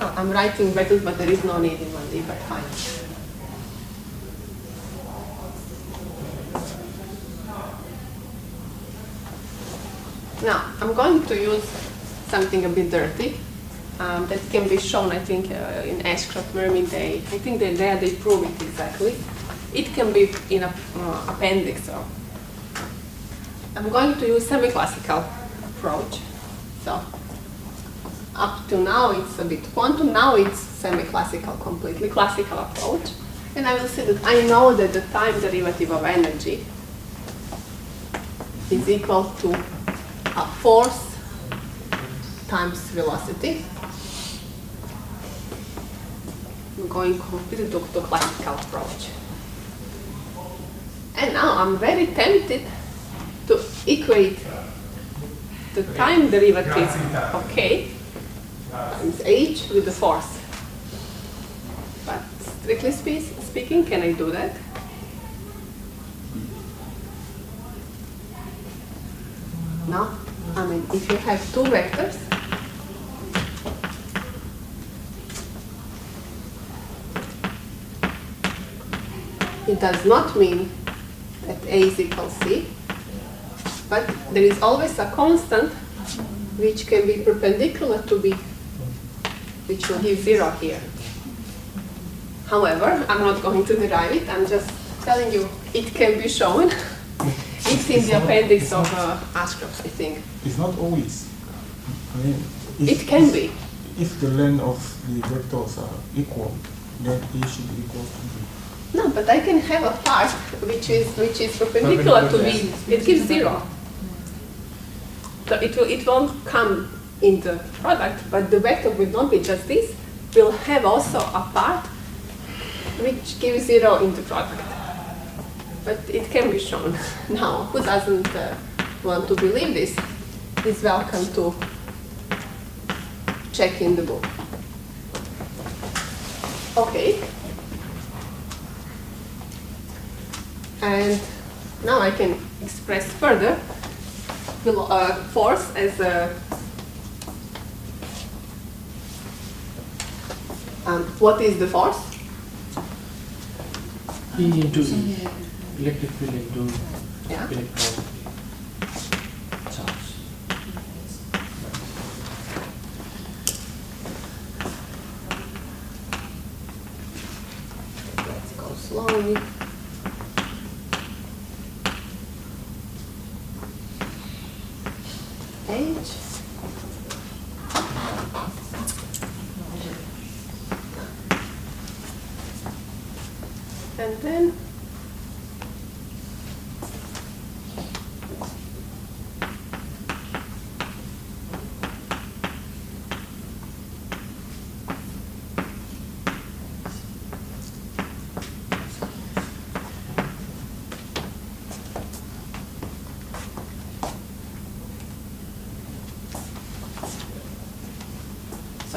Speaker 1: oh, I'm writing brackets, but there is no need in 1D, but fine. Now, I'm going to use something a bit dirty. That can be shown, I think, in Ashcroft, Mermin, I think they prove it exactly. It can be in an appendix. So I'm going to use semi-classical approach. So up to now it's a bit quantum, now it's semi-classical, completely classical approach. And I will see that I know that the time derivative of energy is equal to a force times velocity. I'm going completely to classical approach. And now I'm very tempted to equate the time derivative of k times h with the force. But strictly speaking, can I do that? No? I mean, if you have two vectors, it does not mean that A is equal C, but there is always a constant which can be perpendicular to B, which will give 0 here. However, I'm not going to derive it, I'm just telling you it can be shown. It's in the appendix of Ashcroft, I think.
Speaker 8: It's not always. I mean,
Speaker 1: It can be.
Speaker 8: If the length of the vectors are equal, then A should be equal to B.
Speaker 1: No, but I can have a part which is perpendicular to B. It gives 0. So it won't come in the product, but the vector will not be just this. We'll have also a part which gives 0 in the product. But it can be shown. Now, who doesn't want to believe this is welcome to check in the book. Okay. And now I can express further force as a what is the force?
Speaker 3: E into E. Electric field into
Speaker 1: Yeah.
Speaker 3: electron charge.
Speaker 1: Let's go slowly. H. And then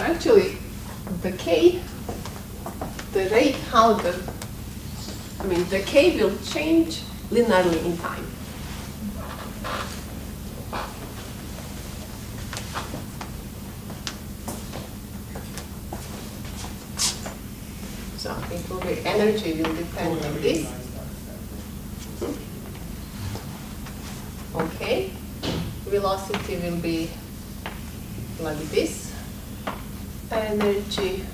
Speaker 1: actually, the K, the rate how the K will change linearly in time. So it will be energy will depend on this. Okay. Velocity will be like this. Energy,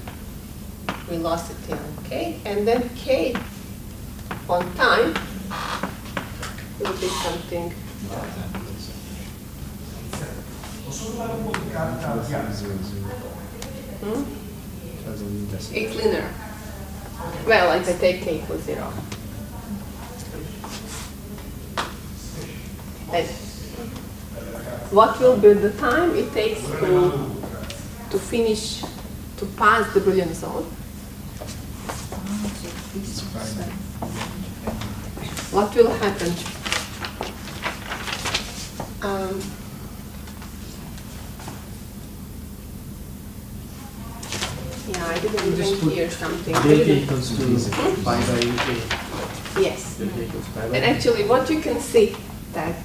Speaker 1: velocity, okay. And then K on time will be something. It's linear. Well, I take K equals 0. And what will be the time it takes to finish, to pass the brilliant zone? What will happen? Yeah, I didn't even hear something.
Speaker 3: Delta equals to pi by UK.
Speaker 1: Yes.
Speaker 3: Delta equals pi by
Speaker 1: And actually what you can see that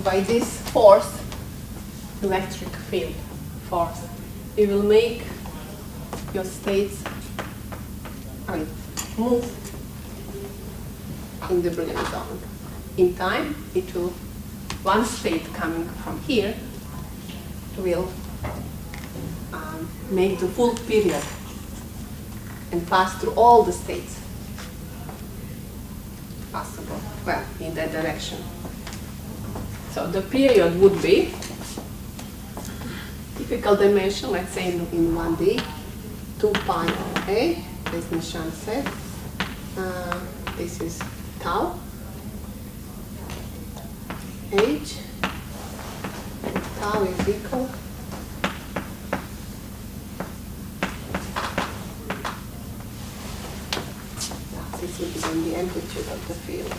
Speaker 1: by this force, electric field force, it will make your states move in the brilliant zone. In time, it will, one state coming from here will make the full period and pass through all the states possible, well, in that direction. So the period would be typical dimension, let's say in 1D, 2 pi A, as Nishan said. This is tau, H, and tau is equal this will be then the amplitude of the field.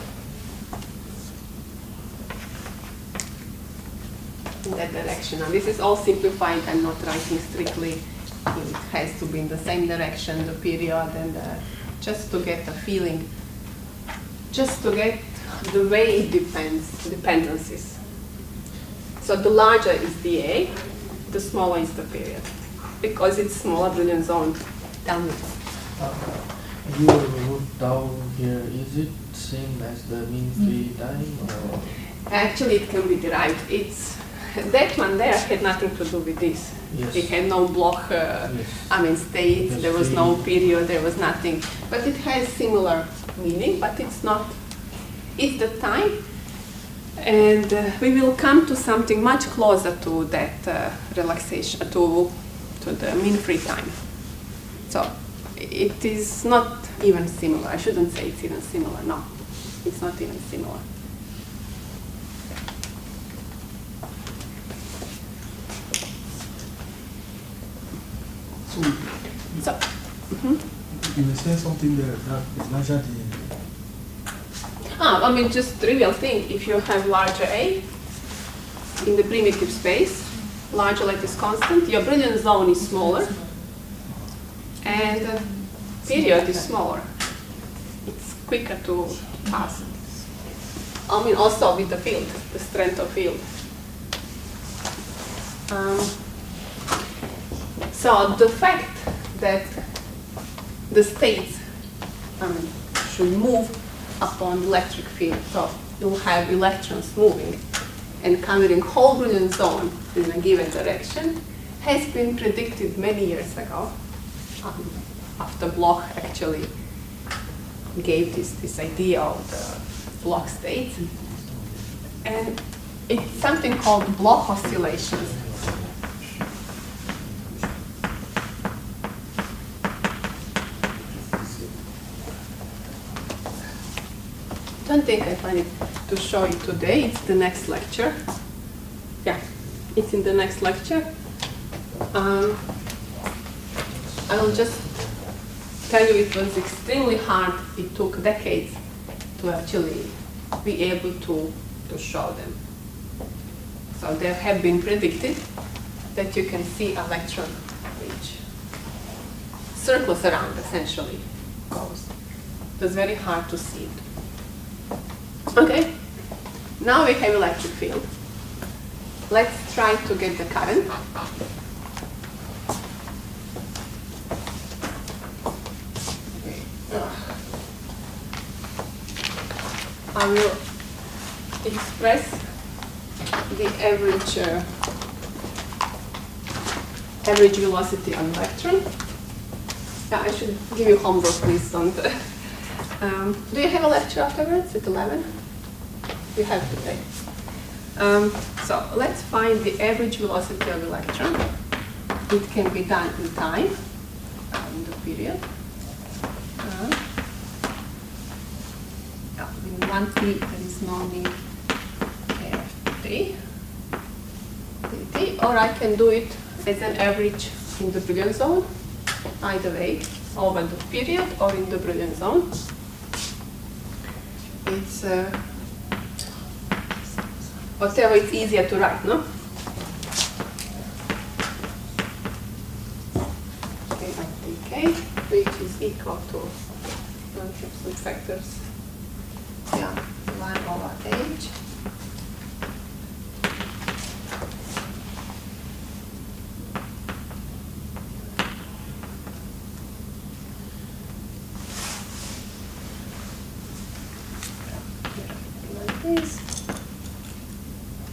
Speaker 1: In that direction. Now this is all simplified. I'm not writing strictly. It has to be in the same direction, the period, and just to get a feeling, just to get the way it depends, dependencies. So the larger is the A, the smaller is the period. Because it's smaller brilliant zone. Tell me.
Speaker 3: You wrote tau here, is it same as the mean free time? Or?
Speaker 1: Actually, it can be derived. It's that one there had nothing to do with this.
Speaker 3: Yes.
Speaker 1: It had no block, states, there was no period, there was nothing. But it has similar meaning, but it's not, it's the time. And we will come to something much closer to that relaxation, to the mean free time. So it is not even similar. I shouldn't say it's even similar, no. It's not even similar. So,
Speaker 7: you will say something there that is larger than.
Speaker 1: Just trivial thing. If you have larger A in the primitive space, larger lattice constant, your brilliant zone is smaller, and the period is smaller. It's quicker to pass. Also with the field, the strength of field. So the fact that the states should move upon the electric field, so you'll have electrons moving and covering whole brilliant zone in a given direction, has been predicted many years ago, after Bloch actually gave this idea of the Bloch states. And it's something called Bloch oscillations. I don't think I plan it to show you today. It's the next lecture. Yeah, it's in the next lecture. I will just tell you it was extremely hard. It took decades to actually be able to show them. So they have been predicted that you can see electron reach circles around, essentially, goes. It's very hard to see it. Okay, now we have electric field. Let's try to get the current. Okay. I will express the average velocity of electron. Yeah, I should give you homework, please don't. Do you have a lecture afterwards at 11? You have today. So let's find the average velocity of electron. It can be done in time, in the period. In 1t, there is no need t, or I can do it as an average in the brilliant zone, either way, over the period or in the brilliant zone. It's whatever it's easier to write, no? K, which is equal to some factors. Yeah, 1/h.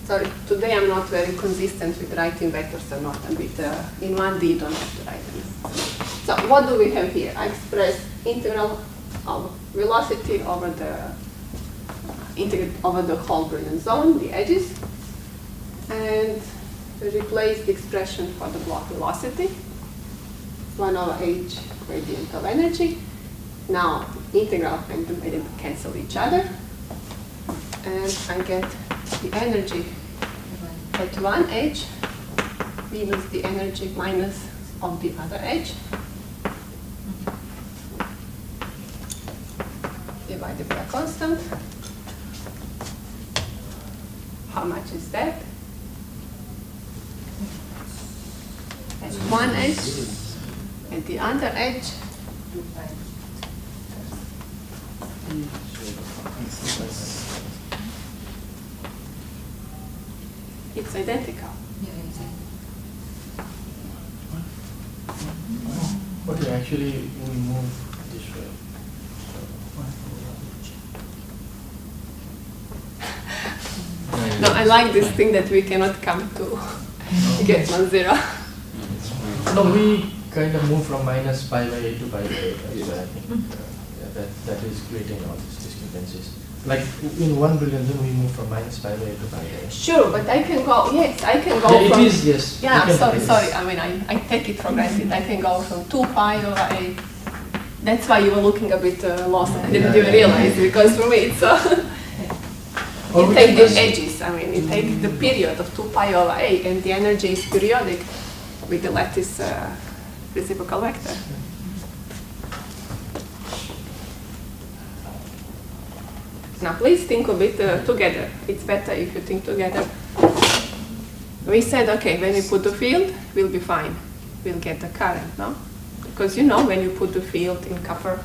Speaker 1: Sorry, today I'm not very consistent with writing vectors or not, and with in 1D you don't have to write them. So what do we have here? I express integral of velocity over the whole brilliant zone, the edges, and replace the expression for the block velocity, 1/h gradient of energy. Now integral and the gradient cancel each other, and I get the energy at one edge minus the energy minus of the other edge, divided by a constant. How much is that? At one edge, at the other edge, it's identical.
Speaker 3: Okay, actually we move this way.
Speaker 1: No, I like this thing that we cannot come to get 1,0.
Speaker 3: No, we kind of move from minus pi by 8 to pi by 8. That's why I think that is creating all these discrepancies. Like in 1 brilliant zone, we move from minus pi by 8 to pi by 8.
Speaker 1: Sure, but I can go, yes, I can go
Speaker 3: Yeah,
Speaker 1: from...
Speaker 3: it is, yes.
Speaker 1: Yeah,
Speaker 3: You can-
Speaker 1: sorry. I mean, I take it for granted. I can go from 2 pi over 8. That's why you were looking a bit lost. I didn't even realize, because for me it's...
Speaker 3: Or
Speaker 1: you
Speaker 3: we
Speaker 1: take
Speaker 3: can
Speaker 1: the
Speaker 3: just-
Speaker 1: edges, I mean, you take the period of 2 pi over 8, and the energy is periodic with the lattice reciprocal vector. Now please think of it together. It's better if you think together. We said, okay, when we put the field, we'll be fine. We'll get the current, no? Because you know when you put the field in copper,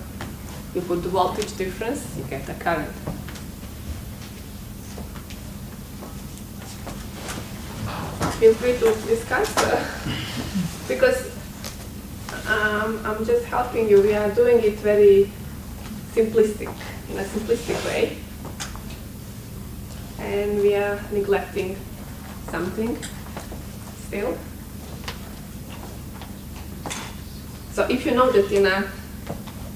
Speaker 1: you put the voltage difference, you get the current. Feel free to discuss, because I'm just helping you. We are doing it very simplistic, in a simplistic way. And we are neglecting something still. So if you know that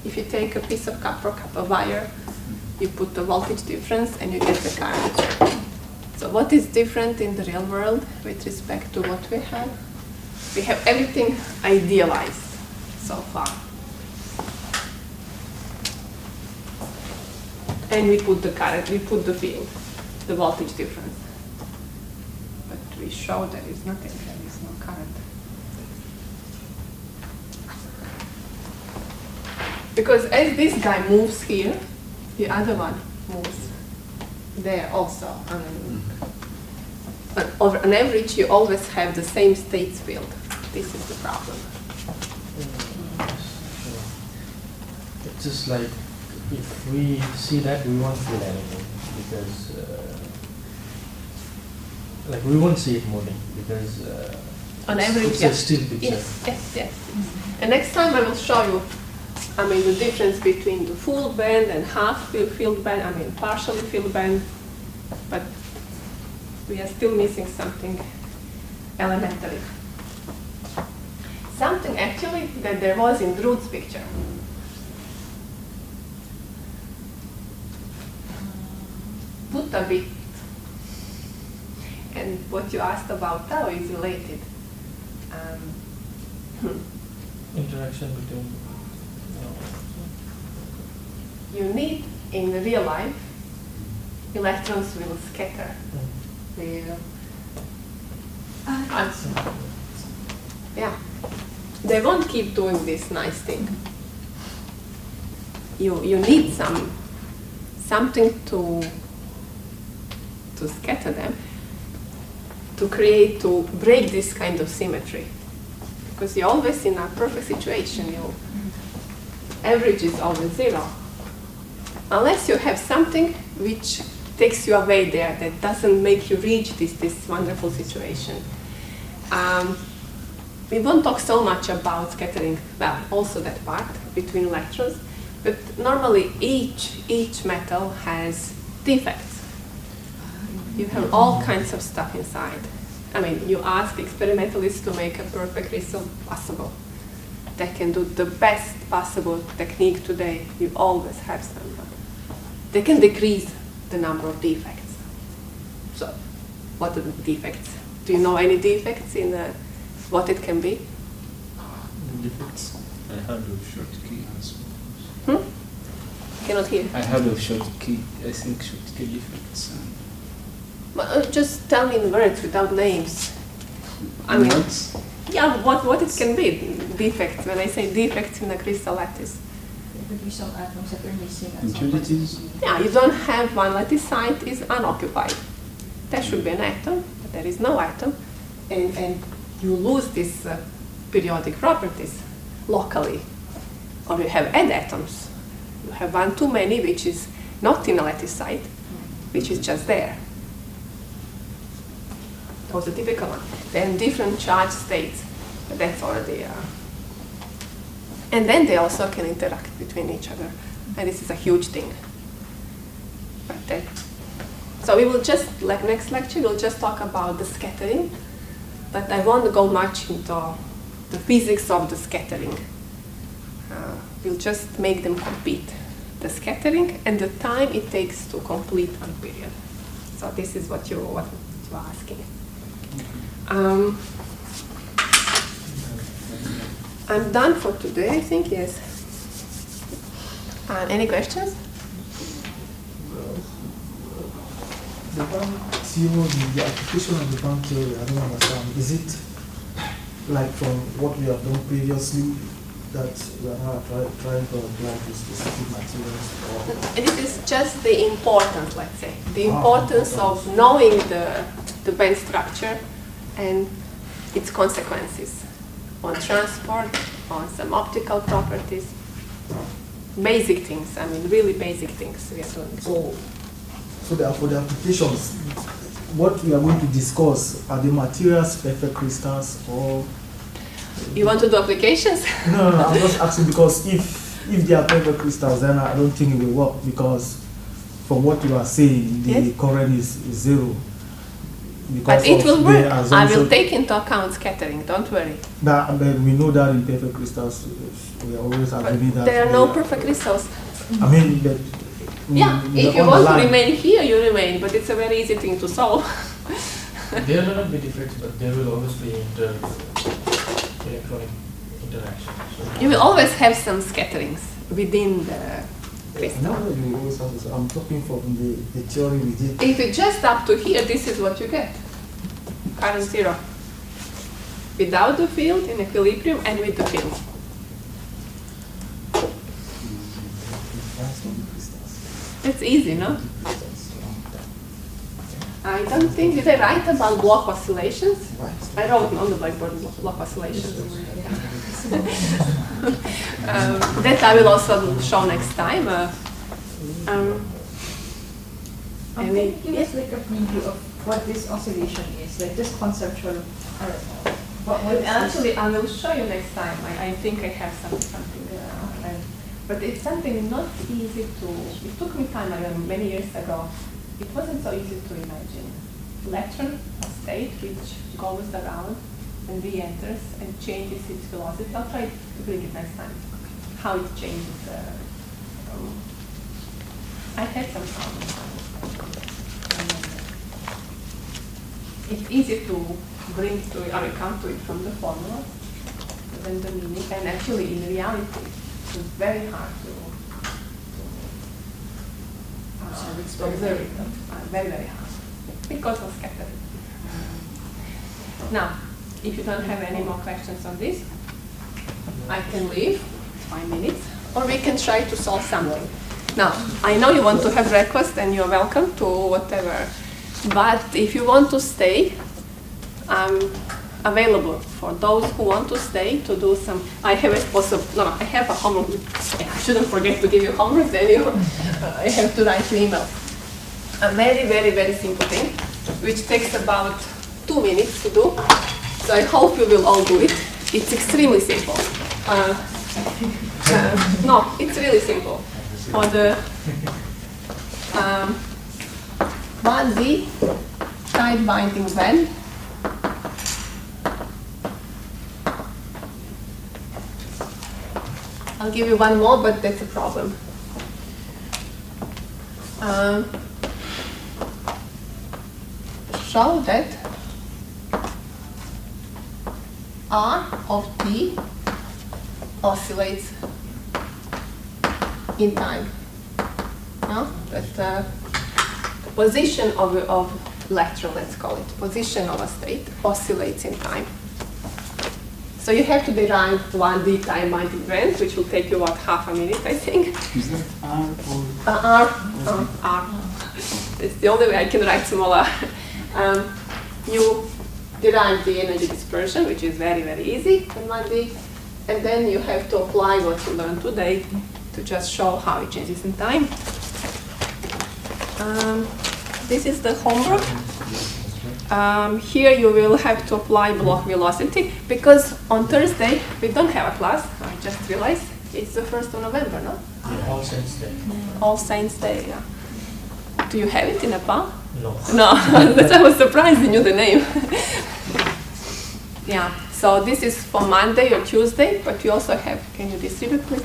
Speaker 1: if you take a piece of copper wire, you put the voltage difference and you get the current. So what is different in the real world with respect to what we have? We have everything idealized so far. And we put the current, we put the field, the voltage difference. But we show there is nothing, there is no current. Because as this guy moves here, the other one moves there also. I mean, on average, you always have the same states field. This is the problem.
Speaker 3: just like if we see that, we won't feel anything because like we won't see it moving because
Speaker 1: On average,
Speaker 3: it's
Speaker 1: yeah.
Speaker 3: a still picture.
Speaker 1: Yes. And next time I will show you, the difference between the full band and half filled band, partially filled band, but we are still missing something elementary. Something actually that there was in Drude's picture. Put a bit. And what you asked about tau is related.
Speaker 3: Interaction between.
Speaker 1: You need, in real life, electrons will scatter. Yeah. They won't keep doing this nice thing. You need something to scatter them, to break this kind of symmetry. Because you're always in a perfect situation. Average is always 0. Unless you have something which takes you away there, that doesn't make you reach this wonderful situation. We won't talk so much about scattering, well, also that part between electrons, but normally each metal has defects. You have all kinds of stuff inside. You ask experimentalists to make a perfect crystal possible. They can do the best possible technique today. You always have some. They can decrease the number of defects. So, what are the defects? Do you know any defects in what it can be?
Speaker 4: Defects. I heard of short key as
Speaker 1: well. Cannot hear.
Speaker 4: I heard of short key. I think short key defects.
Speaker 1: Just tell me in words without names.
Speaker 4: What?
Speaker 1: Yeah, what it can be, defects. When I say defects in a crystal lattice.
Speaker 6: There could be some atoms that are missing.
Speaker 4: Impurities?
Speaker 1: Yeah, you don't have one lattice site is unoccupied. There should be an atom, but there is no atom. And you lose these periodic properties locally. Or you have add atoms. You have one too many, which is not in a lattice site, which is just there. That was a typical one. Then different charge states. But that's already. And then they also can interact between each other. And this is a huge thing. So we will just, like next lecture, we'll just talk about the scattering. But I won't go much into the physics of the scattering. We'll just make them compete. The scattering and the time it takes to complete one period. So this is what you're asking. I'm done for today, I think, yes. Any questions?
Speaker 7: The band theory, the application of the band theory, I don't understand. Is it like from what we have done previously that we are now trying to apply to specific materials? Or?
Speaker 1: This is just the importance, let's say. The importance of knowing the band structure and its consequences on transport, on some optical properties. Basic things, really basic things we are doing.
Speaker 7: So for the applications, what we are going to discuss are the materials, perfect crystals, or...
Speaker 1: You want to do applications?
Speaker 7: No, I'm just asking because if they are perfect crystals, then I don't think it will work because from what you are saying, the current is 0.
Speaker 1: But it will work. I will take into account scattering, don't worry.
Speaker 7: But we know that in perfect crystals, we are always assuming that...
Speaker 1: There are no perfect crystals.
Speaker 7: But...
Speaker 1: Yeah, if you want to remain here, you remain, but it's a very easy thing to solve.
Speaker 3: There will not be defects, but there will always be electronic interaction. So
Speaker 1: you will always have some scatterings within the crystal.
Speaker 7: No, you always have this. I'm talking from the theory we did.
Speaker 1: If it's just up to here, this is what you get. Current 0. Without the field, in equilibrium, and with the field. It's easy, no? I don't think, did I write about block oscillations? I wrote on the blackboard block oscillations. That I will also show next time.
Speaker 6: Can you give us like a preview of what this oscillation is, like just conceptual?
Speaker 1: Well, actually, I will show you next time. I think I have something, but it's something not easy to. It took me time. I remember many years ago. It wasn't so easy to imagine. Electron, a state which goes around and re-enters and changes its velocity. I'll try to bring it next time. How it changes. I had some problems. It's easy to bring to or come to it from the formula, but then the meaning, and actually in reality, it's very hard to observe it. Very, very hard because of scattering. Now, if you don't have any more questions on this, I can leave 5 minutes, or we can try to solve something. Now, I know you want to have breakfast, and you're welcome to whatever. But if you want to stay, I'm available for those who want to stay to do some. I have I have a homework. I shouldn't forget to give you homework. Then I have to write you email. A very, very, very simple thing, which takes about 2 minutes to do. So I hope you will all do it. It's extremely simple. No, it's really simple. For the 1D tight binding band, I'll give you one more, but that's a problem. Show that R of T oscillates in time. No? That the position of electron, let's call it, position of a state oscillates in time. So you have to derive 1D time binding band, which will take you about half a minute, I think.
Speaker 4: Is that R or?
Speaker 1: R. It's the only way I can write small r. You derive the energy dispersion, which is very, very easy in 1D. And then you have to apply what you learned today to just show how it changes in time. This is the homework. Here you will have to apply block velocity, because on Thursday we don't have a class. I just realized it's the 1st of November, no?
Speaker 3: Yeah, All Saints Day.
Speaker 1: All Saints Day, yeah. Do you have it in Nepal?
Speaker 3: No.
Speaker 1: No, that's I was surprised you knew the name. Yeah, so this is for Monday or Tuesday, but we also have, can you distribute please?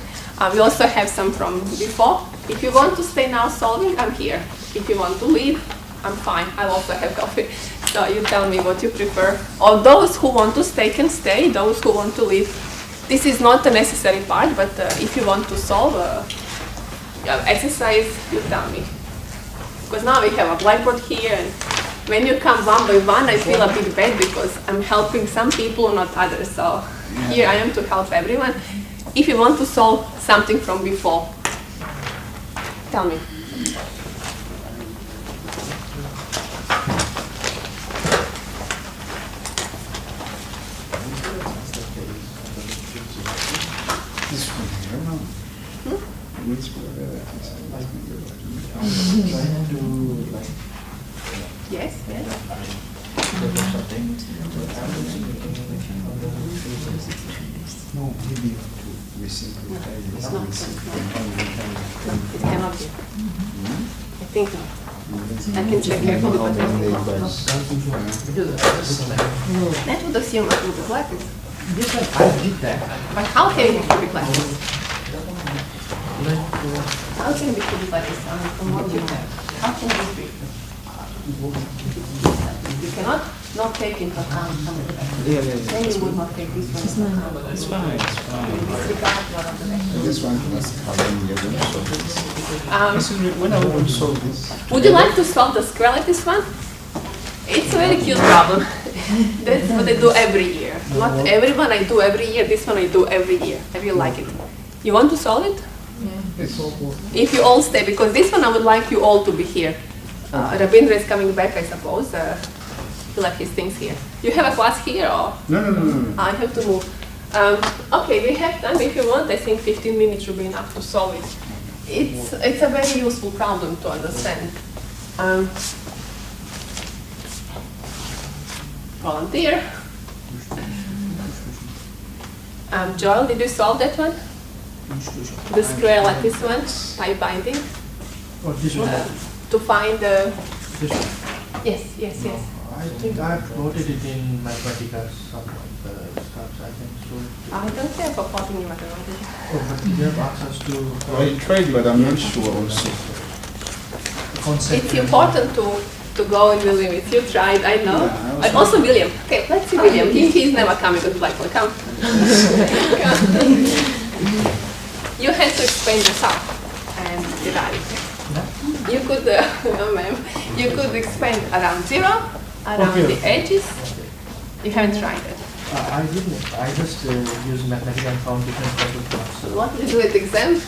Speaker 1: We also have some from before. If you want to stay now solving, I'm here. If you want to leave, I'm fine. I'll also have coffee. So you tell me what you prefer. Or those who want to stay can stay, those who want to leave. This is not a necessary part, but if you want to solve exercise, you tell me. Because now we have a blackboard here, and when you come one by one, I feel a bit bad because I'm helping some people, not others. So here I am to help everyone. If you want to solve something from before, tell me.
Speaker 4: This one here, no? Which
Speaker 3: Trying to like
Speaker 1: Yes, yes.
Speaker 4: no, maybe you have to resimplify this.
Speaker 1: No, it cannot be. I think not. I can check carefully, but I think not. That would assume it would be blackness.
Speaker 3: Yes, I did that.
Speaker 1: But how can it be blackness?
Speaker 3: Like,
Speaker 1: How can it be blackness from what you have? How can this be? You cannot not take into account some of the vectors. Then you would not take this one into account.
Speaker 4: It's fine, it's fine.
Speaker 1: You disregard one of the vectors.
Speaker 4: This one plus carbon, you're going to solve this. This is when I will solve this.
Speaker 1: Would you like to solve the squarelattice one? It's a very cute problem. That's what I do every year. Not everyone I do every year, this one I do every year. I really like it. You want to solve it?
Speaker 4: It's all good.
Speaker 1: If you all stay, because this one I would like you all to be here. Rabindra is coming back, I suppose. He left his things here. You have a class here, or?
Speaker 4: No.
Speaker 1: I have to move. Okay, we have time. If you want, I think 15 minutes should be enough to solve it. It's a very useful problem to understand. Volunteer. Joel, did you solve that one? The square lattice one, pi binding?
Speaker 3: Oh, this one?
Speaker 1: To find the...
Speaker 3: This one?
Speaker 1: Yes.
Speaker 3: I think I've noted it in mathematics, some of the stuff, I think so.
Speaker 1: I don't have a plotting in mathematics.
Speaker 3: Oh, but they have asked us to...
Speaker 4: I tried, but I'm not sure also.
Speaker 3: Concept.
Speaker 1: It's important to go and William. If you tried, I know.
Speaker 4: Yeah,
Speaker 1: And also William. Okay, let's see William. He's never coming to Blackpool. Come. You had to explain yourself and divide. You could, you could expand around 0, around the edges. You haven't tried it.
Speaker 3: I didn't. I just used mathematics and found different methods. So.
Speaker 1: What did you do at the exam?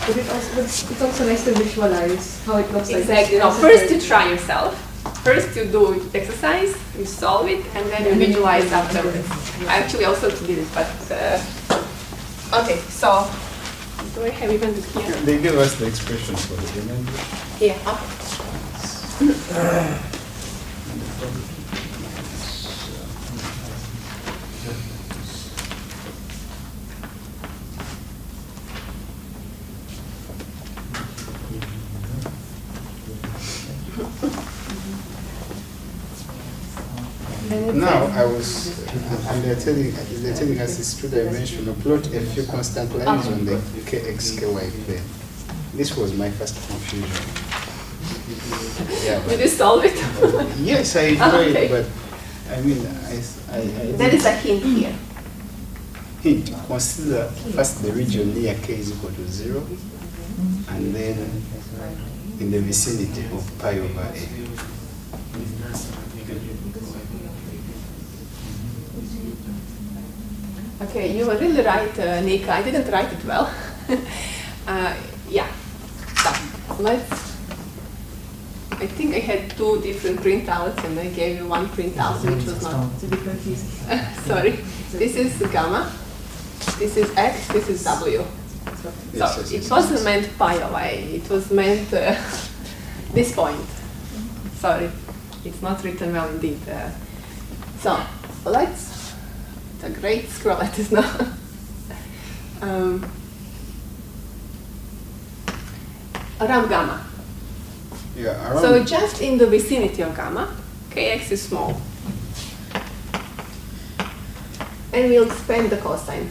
Speaker 6: But it's also nice to visualize how it looks like.
Speaker 1: Exactly. No, first you try yourself. First you do exercise, you solve it, and then you visualize afterwards. I actually also did it, but okay. So do I have even here?
Speaker 4: They give us the expression for it, remember?
Speaker 1: Yeah.
Speaker 4: Now and they're telling us it's two-dimensional. Plot a few constant lines on the kx, ky plane. This was my first confusion. Yeah,
Speaker 1: Did you solve it?
Speaker 4: yes, I tried,
Speaker 1: Okay.
Speaker 4: but I mean,
Speaker 1: There is a hint here.
Speaker 4: hint. Consider first the region near k is equal to 0, and then in the vicinity of pi over a.
Speaker 1: Okay, you were really right, Nika. I didn't write it well. Yeah. So I think I had 2 different printouts, and I gave you one printout which was not. Sorry. This is gamma. This is x. This is w. So it wasn't meant pi away. It was meant this point. Sorry, it's not written well indeed. So let's. It's a great scroll lattice now. Around gamma.
Speaker 4: Yeah, around.
Speaker 1: So just in the vicinity of gamma, kx is small. And we'll expand the cosine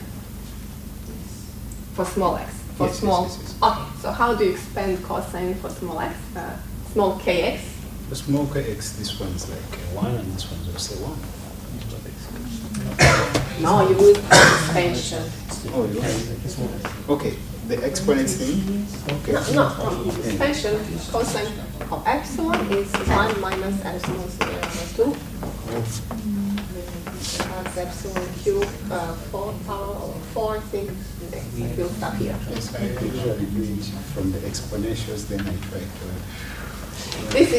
Speaker 1: for small x. For
Speaker 4: Yes,
Speaker 1: small.
Speaker 4: yes.
Speaker 1: Okay, so how do you expand cosine for small x? Small kx?
Speaker 4: The small kx, this one's like 1, and this one's also 1.
Speaker 1: No, you use expansion.
Speaker 4: Oh, you want okay, the exponent thing? Okay.
Speaker 1: No. Expansion cosine of epsilon is 1 minus epsilon squared over 2. That's epsilon cube 4 power over 4, I think. We'll stop here.
Speaker 4: Yes, I usually do it from the exponentials, then I try to.
Speaker 1: This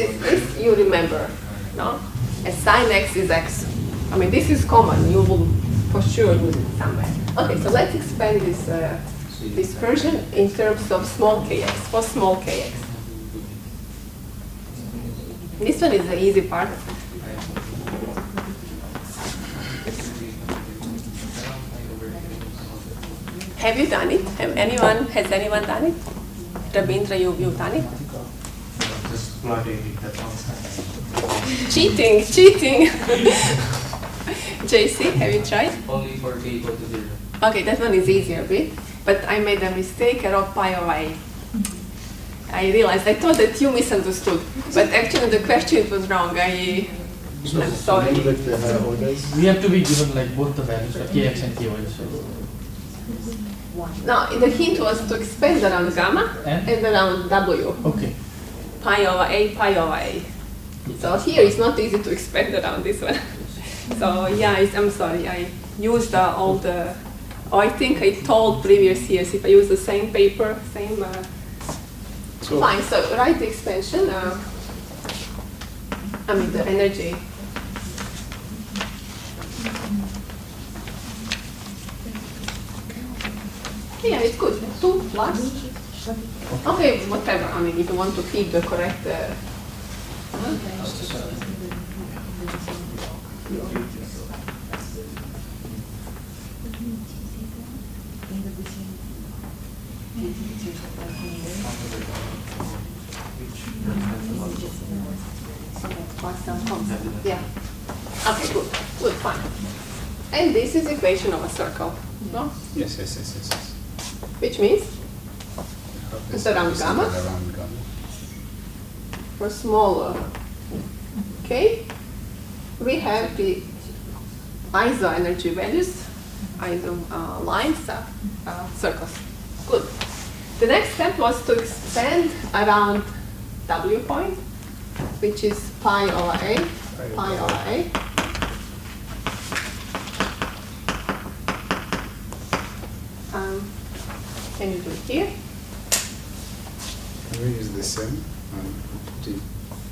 Speaker 1: you remember, no? A sine x is x. I mean, this is common. You will for sure use it somewhere. Okay, so let's expand this version in terms of small kx, for small kx. This one is the easy part. Have you done it? Has anyone done it? Rabindra, you've done it?
Speaker 5: Just plotting it, that sounds
Speaker 1: Cheating. JC, have you tried?
Speaker 2: Only for k equal to 0.
Speaker 1: Okay, that one is easier a bit, but I made a mistake. I wrote pi over a. I realized, I thought that you misunderstood, but actually the question it was wrong. I'm sorry.
Speaker 3: We have to be given like both the values for kx and ky. So.
Speaker 1: No, the hint was to expand around gamma and around w.
Speaker 3: Okay.
Speaker 1: Pi over a, pi over a. So here it's not easy to expand around this one. So yeah, I'm sorry. I used all the. I think I told previous years if I use the same paper, same.
Speaker 4: So
Speaker 1: Fine, so write the expansion, I mean the energy. Yeah, it's good. 2 plus. Okay, whatever. I mean, if you want to keep the correct. Yeah. Okay, good. Good, fine. And this is equation of a circle, no?
Speaker 4: Yes.
Speaker 1: Which means it's around gamma.
Speaker 4: Around gamma.
Speaker 1: For smaller k, we have the iso energy values, iso lines, circles. Good. The next step was to expand around W point, which is pi over A, pi over A. Can you do it here?
Speaker 4: We use the same.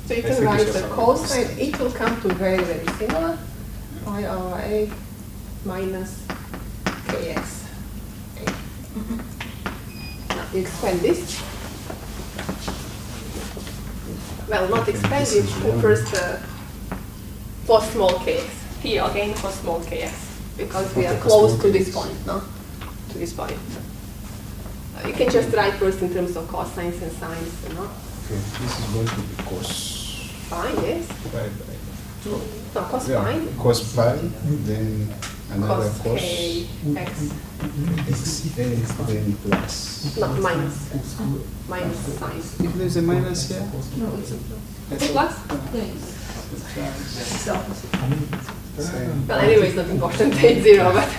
Speaker 1: So you can write the cosine, it will come to very, very similar. Pi over A minus kx. Now you expand this. Well, not expand it, first for small kx. Here again for small kx. Because we are close to this point, no? To this point. You can just write first in terms of cosines and sines, you know?
Speaker 4: Okay, this is going to be cos
Speaker 1: Fine, yes.
Speaker 4: pi.
Speaker 1: No, cos
Speaker 4: Yeah,
Speaker 1: fine.
Speaker 4: cos pi, then another
Speaker 1: Cos
Speaker 4: cos
Speaker 1: k x.
Speaker 4: x, then plus.
Speaker 1: No, minus. Minus sine.
Speaker 4: If there's a minus here,
Speaker 6: No, it's a plus.
Speaker 1: Is it plus?
Speaker 6: Yeah, it's the opposite.
Speaker 4: same.
Speaker 1: Well, anyway, it's not important. It's 0, but.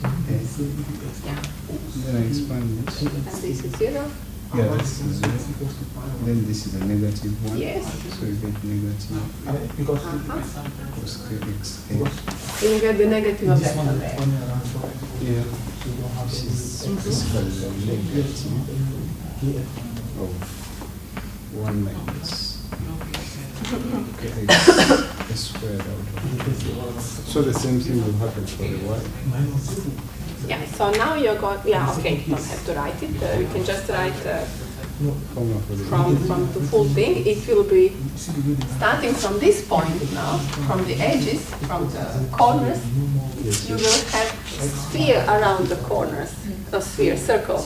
Speaker 1: Yeah.
Speaker 4: Then I expand this.
Speaker 1: And this is 0.
Speaker 4: Yeah, this is 0. Then this is a negative 1.
Speaker 1: Yes.
Speaker 4: So you get negative
Speaker 7: Because
Speaker 4: cos kx.
Speaker 1: You get the negative of that one there.
Speaker 4: Yeah. This is basically the negative of 1 minus kx squared out. So the same thing will happen for the y.
Speaker 1: Yeah, so now you're going, yeah, okay, you don't have to write it. You can just write
Speaker 4: Formula for the
Speaker 1: from the full thing. It will be starting from this point now, from the edges, from the corners. You will have a sphere around the corners, a sphere, circle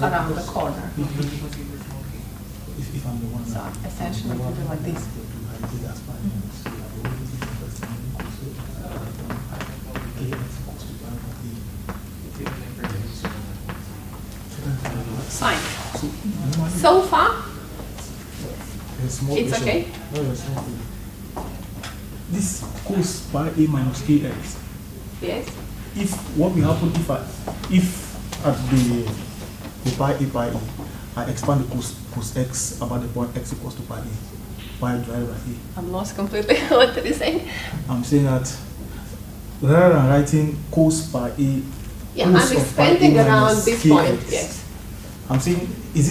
Speaker 1: around the corner. So essentially it will be like this. Fine. So far, it's okay.
Speaker 7: This cos pi a minus kx.
Speaker 1: Yes.
Speaker 7: If what will happen if at the pi a pi e, I expand the cos x about the point x equals to pi a, pi divided by a.
Speaker 1: I'm lost completely. What did you say?
Speaker 7: I'm saying that rather than writing cos pi a,
Speaker 1: Yeah, I'm
Speaker 7: cos of pi a
Speaker 1: expanding around
Speaker 7: minus
Speaker 1: this
Speaker 7: kx,
Speaker 1: point. Yes.
Speaker 7: I'm saying, is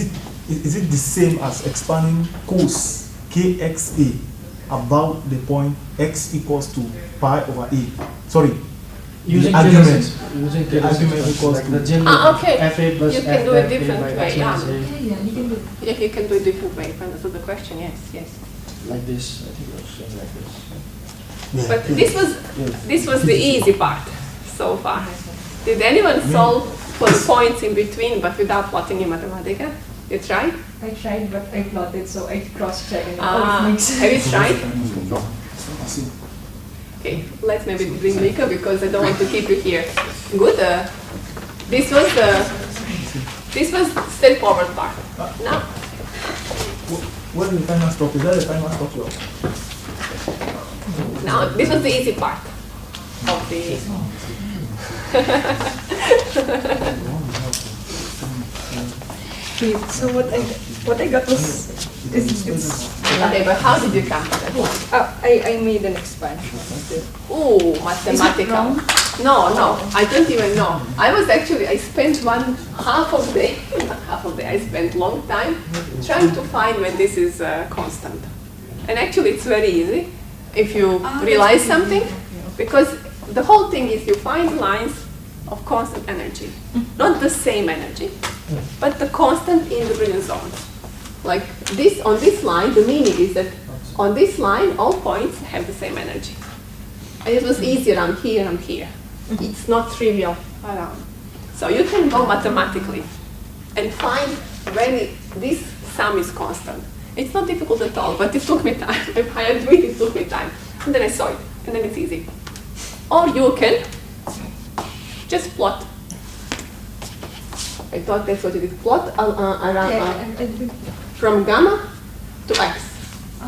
Speaker 7: it the same as expanding cos kxa about the point x equals to pi over a? Sorry,
Speaker 3: Using
Speaker 7: the argument.
Speaker 3: Using
Speaker 7: The argument equals
Speaker 3: like
Speaker 7: to
Speaker 3: the general
Speaker 1: Okay.
Speaker 3: FA plus
Speaker 1: You can do it
Speaker 3: FA
Speaker 1: different
Speaker 3: by
Speaker 1: way.
Speaker 3: X
Speaker 1: Yeah.
Speaker 3: minus A.
Speaker 6: Yeah, you can do it.
Speaker 1: Yeah, you can do it different way. If I understood the question. Yes. Yes.
Speaker 3: Like this, I think I was saying like this.
Speaker 7: Yeah,
Speaker 1: But
Speaker 7: yeah.
Speaker 1: this was the easy part so far. Did anyone solve for the points in between but without plotting in Mathematica? You tried?
Speaker 6: I tried, but I plotted, so I cross-checked and it
Speaker 1: Ah,
Speaker 6: always makes
Speaker 1: have you
Speaker 6: sense.
Speaker 1: tried? Okay, let's maybe bring Mika because I don't want to keep you here. Good. This was straightforward part. Now,
Speaker 7: What is the final stop? Is that the final stop?
Speaker 1: now this was the easy part of the.
Speaker 6: Okay, so what I got was it's
Speaker 1: Okay, but how did you come to that?
Speaker 6: I made an expansion.
Speaker 1: Ooh,
Speaker 6: Is it
Speaker 1: mathematical.
Speaker 6: wrong?
Speaker 1: No, I don't even know. I spent half of the day, I spent long time trying to find when this is constant. And actually it's very easy if you realize something, because the whole thing is you find lines of constant energy. Not the same energy, but the constant in the brilliant zone. Like this, on this line, the meaning is that on this line, all points have the same energy. And it was easier on here and here. It's not trivial around. So you can go mathematically and find when this sum is constant. It's not difficult at all, but it took me time. I admit it took me time. And then I saw it, and then it's easy. Or you can just plot. I thought that's what you did. Plot around from gamma to x.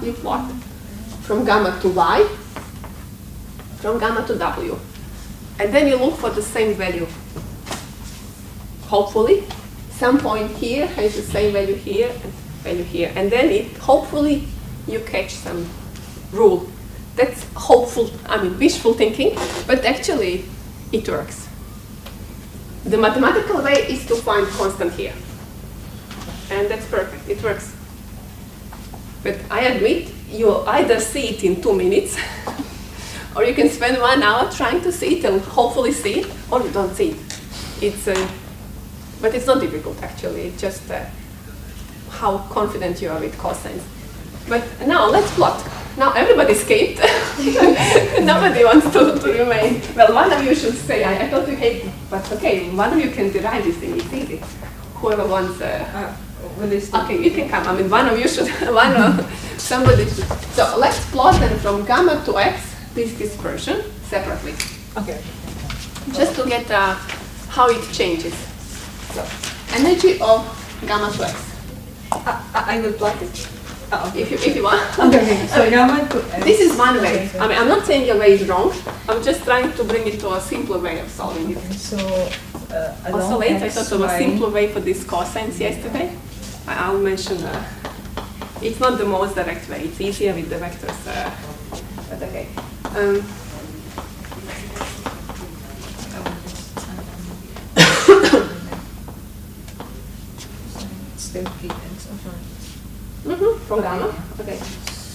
Speaker 1: You plot from gamma to y, from gamma to w. And then you look for the same value. Hopefully, some point here has the same value here and value here. And then hopefully you catch some rule. That's hopeful, wishful thinking, but actually it works. The mathematical way is to find constant here. And that's perfect, it works. But I admit, you either see it in 2 minutes, or you can spend 1 hour trying to see it and hopefully see it, or you don't see it. But it's not difficult actually, it's just how confident you are with cosines. But now let's plot. Now everybody escaped. Nobody wants to remain. Well, one of you should say, I thought you hate it, but okay, one of you can derive this thing, it's easy. Whoever wants, okay, you can come. One of you should, somebody should. So let's plot then from gamma to x, this dispersion, separately. Okay. Just to get how it changes. So, energy of gamma to x.
Speaker 6: I will plot it.
Speaker 1: Okay. If you want.
Speaker 6: Okay. So gamma to x.
Speaker 1: This is one way. Okay. I'm not saying your way is wrong. I'm just trying to bring it to a simpler way of solving it.
Speaker 6: So
Speaker 1: also later I thought of a simpler way for this cosines yesterday. I'll mention. It's not the most direct way. It's easier with the vectors. But okay.
Speaker 6: Still p-x.
Speaker 1: From gamma. Okay.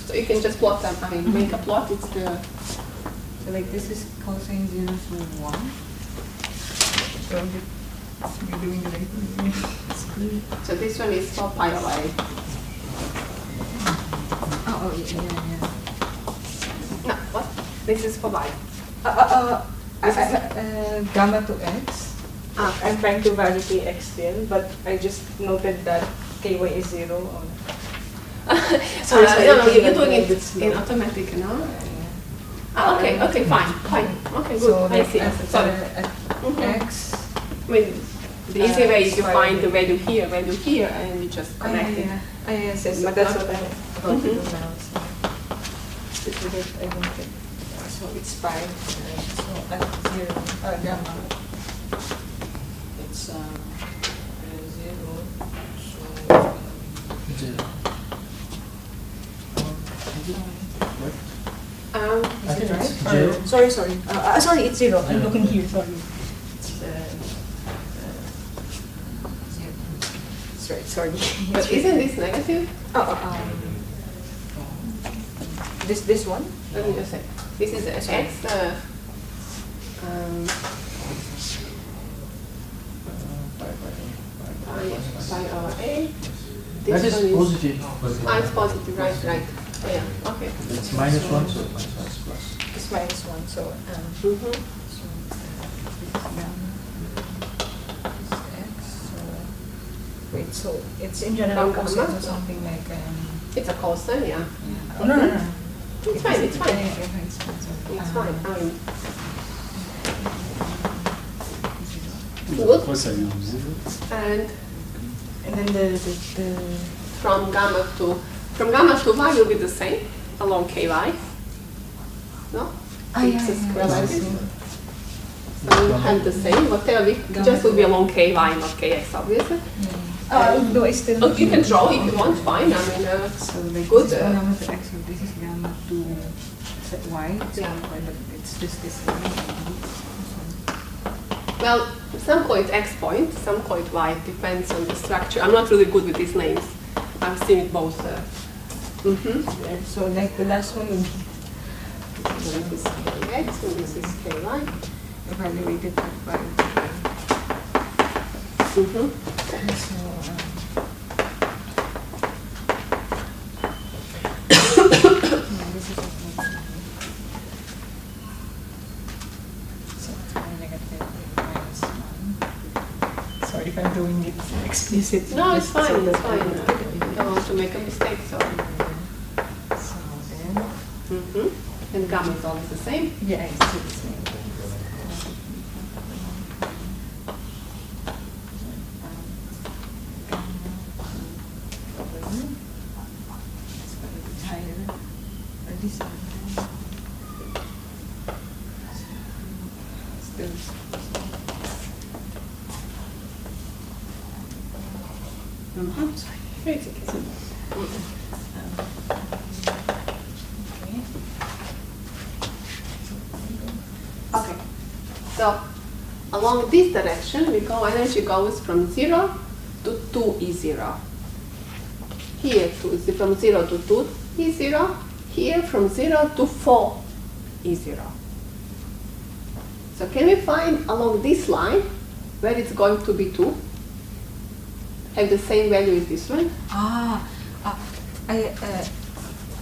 Speaker 1: So you can just plot them. Make a plot. It's the.
Speaker 6: So like this is cosine 0 to 1. So you're doing the right thing.
Speaker 1: So this one is for pi over a.
Speaker 6: Yeah.
Speaker 1: No, what? This is for y.
Speaker 6: Gamma to x.
Speaker 9: I'm trying to validate x still, but I just noted that ky is 0.
Speaker 1: Sorry, no, you're doing it in automatic, no? Okay, fine. Okay, good.
Speaker 6: So
Speaker 1: I see. Sorry.
Speaker 6: X.
Speaker 1: The easy way is you find the value here, and you just connect it.
Speaker 6: Yes, but that's what I'm about to do now. So it's pi. So at 0, gamma. It's 0.
Speaker 3: I think it's
Speaker 6: Right?
Speaker 3: J.
Speaker 6: Sorry, it's 0. I'm looking here, sorry. It's 0. Sorry.
Speaker 1: But isn't this negative?
Speaker 6: This one?
Speaker 1: Let me just say. This is x. Pi over a.
Speaker 3: That is positive.
Speaker 1: It's positive, right. Yeah, okay.
Speaker 3: It's -1, so it's plus.
Speaker 6: It's -1, so so this is gamma. This is x. So wait, so it's in general
Speaker 1: Gamma?
Speaker 6: cosine or something like
Speaker 1: It's a cosine, yeah.
Speaker 6: No.
Speaker 1: It's fine. It's fine. Good.
Speaker 4: Cosine of 0.
Speaker 1: And
Speaker 6: then the
Speaker 1: from gamma to y will be the same along ky. No? It's a relative. So you have the same, whatever. It just will be along ky, not kx, obviously.
Speaker 6: do I still?
Speaker 1: Oh, you can draw if you want. Fine.
Speaker 6: So like
Speaker 1: good.
Speaker 6: This is gamma to x, so this is gamma to y. So
Speaker 1: Yeah.
Speaker 6: but it's this.
Speaker 1: Well, some call it X point, some call it Y. It depends on the structure. I'm not really good with these names. I've seen it both.
Speaker 6: Yeah, so like the last one would be
Speaker 1: This is Kx and this is Ky.
Speaker 6: evaluated at 5. So, this is so it's negative minus 1. Sorry if I'm doing it explicit.
Speaker 1: No, it's
Speaker 6: just
Speaker 1: fine.
Speaker 6: so
Speaker 1: It's
Speaker 6: that
Speaker 1: fine.
Speaker 6: I-
Speaker 1: You don't want to make a mistake, so.
Speaker 6: So then,
Speaker 1: And gamma is always the same.
Speaker 6: yeah, it's still the same. It's gonna be higher. Or this one. Still.
Speaker 1: It's okay. Okay. So along this direction, we go energy goes from 0 to 2E0. Here from 0 to 2E0. Here from 0 to 4E0. So can we find along this line where it's going to be 2? Have the same value as this one?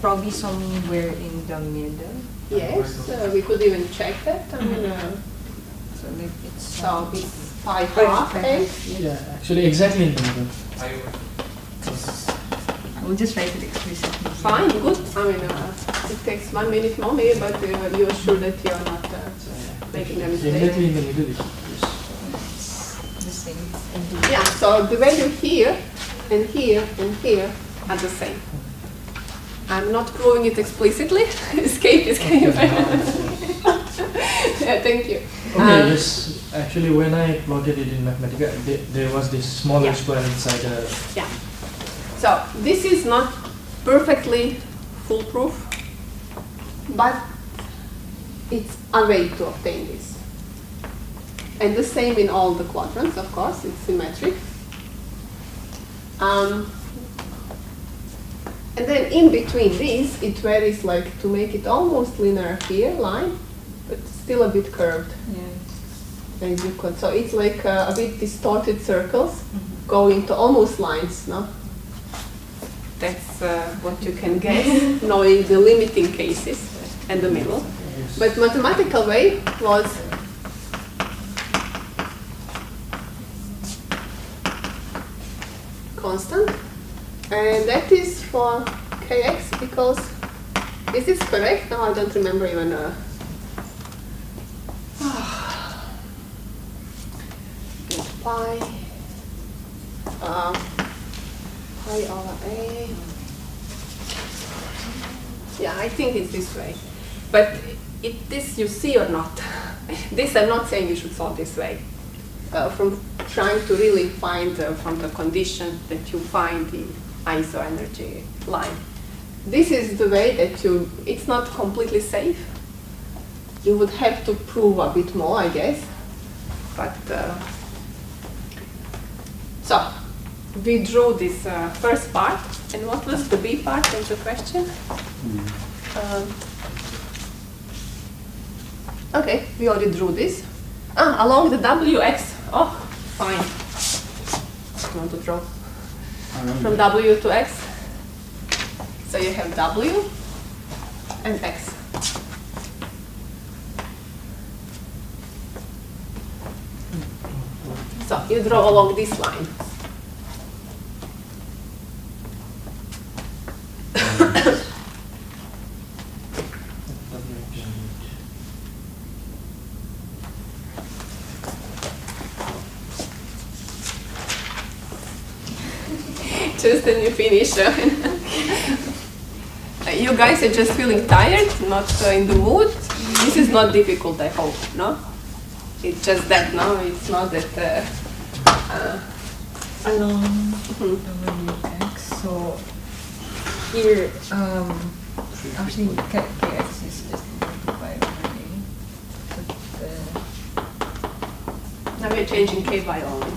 Speaker 6: Probably somewhere in the middle.
Speaker 1: Yes, we could even check that. I mean,
Speaker 6: So like it's
Speaker 1: so it's pi half x.
Speaker 3: Yeah, actually exactly in the middle.
Speaker 6: I will just write it explicitly.
Speaker 1: Fine, good. I mean, it takes 1 minute more maybe, but you're sure that you're not making a mistake.
Speaker 3: Exactly in the middle. Yes.
Speaker 6: The same.
Speaker 1: Yeah, so the value here and here and here are the same. I'm not proving it explicitly. Escape is kind of. Yeah, thank you.
Speaker 3: Okay, yes. Actually, when I plotted it in Mathematica, there was this smaller
Speaker 1: Yeah.
Speaker 3: square inside a...
Speaker 1: Yeah. So this is not perfectly foolproof, but it's a way to obtain this. And the same in all the quadrants, of course, it's symmetric. And then in between these, it varies like to make it almost linear here, line, but still a bit curved.
Speaker 6: Yeah.
Speaker 1: As you could. So it's like a bit distorted circles going to almost lines, no? That's what you can guess, knowing the limiting cases and the middle. But mathematical way was constant, and that is for kx because, is this correct? No, I don't remember even. Pi over a. Yeah, I think it's this way. But this you see or not? This I'm not saying you should solve this way. From trying to really find from the condition that you find the iso energy line. This is the way that it's not completely safe. You would have to prove a bit more, I guess. But so we drew this first part, and what was the B part of the question? Okay, we already drew this. Along the WX. Oh, fine. I want to draw from W to X. So you have W and X. So you draw along this line. Just then you finish. You guys are just feeling tired, not in the mood. This is not difficult, I hope, no? It's just that, no? It's not that...
Speaker 6: Along WX, so here, actually kx is just equal to 5 over a.
Speaker 1: Now we're changing K by only.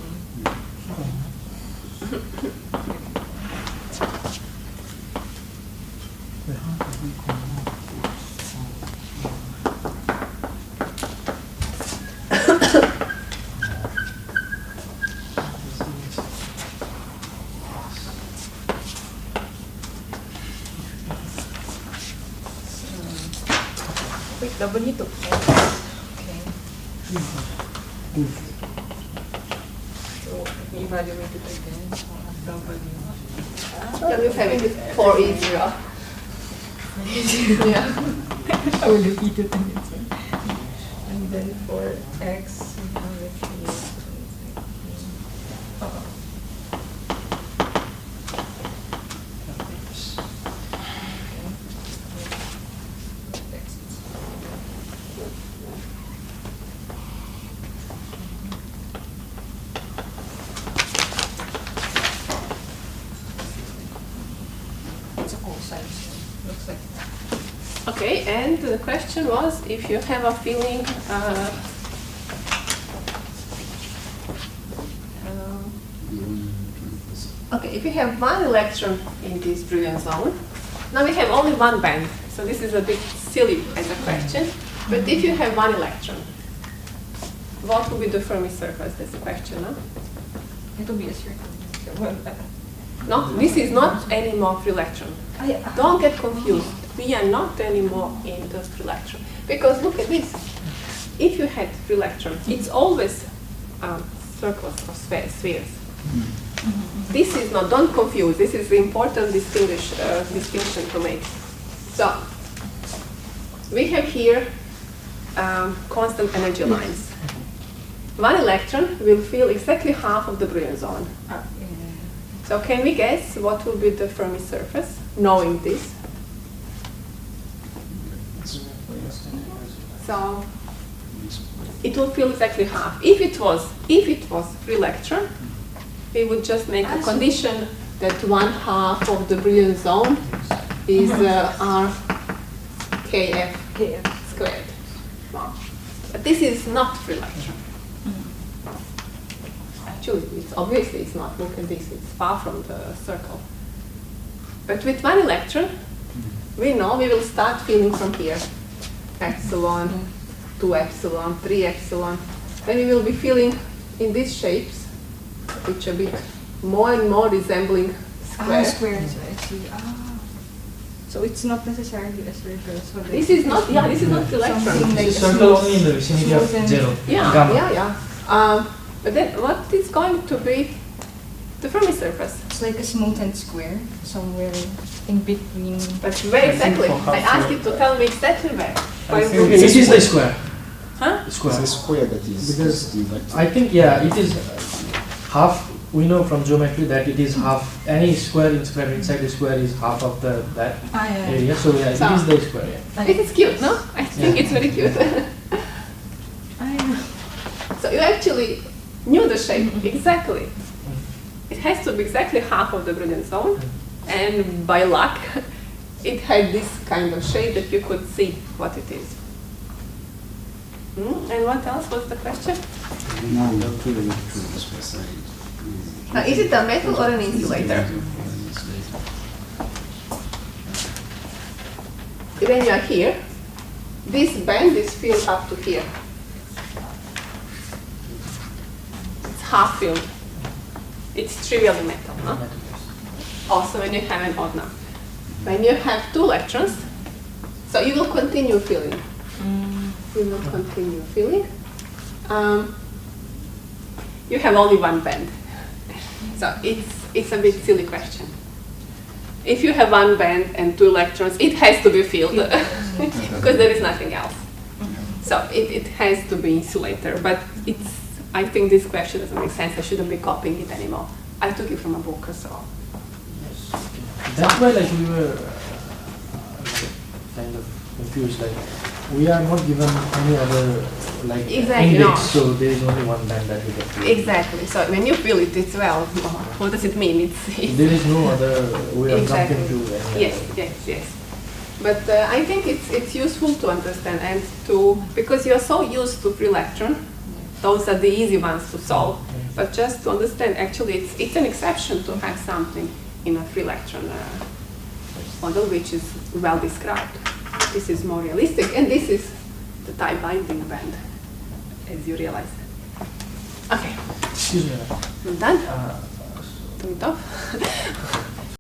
Speaker 6: Wait, W to X. Okay. So let me evaluate it again. So W.
Speaker 1: Then we're having it 4E0.
Speaker 6: Yeah. I will repeat it again. And then for X, we have it here. It's a cosine, so looks like that.
Speaker 1: Okay, and the question was if you have a feeling okay, if you have one electron in this brilliant zone, now we have only one band, so this is a bit silly as a question, but if you have one electron, what will be the Fermi surface? That's the question, no?
Speaker 6: It will be a circle. Well,
Speaker 1: No, this is not anymore free electron. Don't get confused. We are not anymore in the free electron. Because look at this. If you had free electron, it's always circles or spheres. This is not, don't confuse. This is the important distinction to make. So, we have here constant energy lines. One electron will fill exactly half of the brilliant zone. So can we guess what will be the Fermi surface, knowing this? So it will fill exactly half. If it was free electron, we would just make a condition that 1/2 of the brilliant zone is RKF squared. Wow. But this is not free electron. Actually, obviously it's not. Look at this, it's far from the circle. But with one electron, we know we will start filling from here. Epsilon, 2 epsilon, 3 epsilon. Then we will be filling in these shapes, which are a bit more and more resembling squares.
Speaker 6: Squares, I see. So it's not necessarily a circle. So
Speaker 1: This is not, yeah, this is not electron.
Speaker 6: Something like
Speaker 3: This is
Speaker 6: a
Speaker 3: circle
Speaker 6: smooth-
Speaker 3: only in the vicinity of
Speaker 6: smooth and-
Speaker 3: 0.
Speaker 1: Yeah,
Speaker 3: Gamma.
Speaker 1: yeah. But then what is going to be the Fermi surface?
Speaker 6: It's like a smooth and square, somewhere in between.
Speaker 1: But where exactly?
Speaker 8: for half
Speaker 1: I asked
Speaker 8: here.
Speaker 1: you to tell me exactly where.
Speaker 8: I think
Speaker 3: Okay, it is the square.
Speaker 1: Huh?
Speaker 3: Square.
Speaker 4: It's a square that is
Speaker 3: Because
Speaker 4: the vector.
Speaker 3: I think, yeah, it is half. We know from geometry that it is half. Any square inside the square is half of that area. So yeah, it is the square. Yeah.
Speaker 1: It is cute, no? I think
Speaker 3: Yeah.
Speaker 1: it's very cute. So you actually knew the shape exactly. It has to be exactly half of the brilliant zone, and by luck, it had this kind of shape that you could see what it is. And what else was the question?
Speaker 4: Now we have 2 electrons per side.
Speaker 1: Now, is it a metal or an insulator? When you are here, this band is filled up to here. It's half filled. It's trivially metal, no? Also, when you have an odd number. When you have 2 electrons, so you will continue filling. You will continue filling. You have only one band. So it's a bit silly question. If you have one band and 2 electrons, it has to be filled because there is nothing else. So it has to be insulator, but I think this question doesn't make sense. I shouldn't be copying it anymore. I took it from a book, so.
Speaker 3: That's why like we were kind of confused. Like we are not given any other like
Speaker 1: Exactly,
Speaker 3: index,
Speaker 1: no.
Speaker 3: so there is only one band that we get.
Speaker 1: Exactly. So when you feel it, it's well. What does it mean?
Speaker 3: There is no other way of
Speaker 1: Exactly.
Speaker 3: jumping to any
Speaker 1: Yes,
Speaker 3: other.
Speaker 1: yes. But I think it's useful to understand and to, because you're so used to free electron, Those are the easy ones to solve. But just to understand, actually, it's an exception to have something in a 3-electron model which is well described. This is more realistic, and this is the tie binding band, as you realize. Okay.
Speaker 3: Excuse me.
Speaker 1: I'm done.
Speaker 3: Uh,
Speaker 1: Turn it off.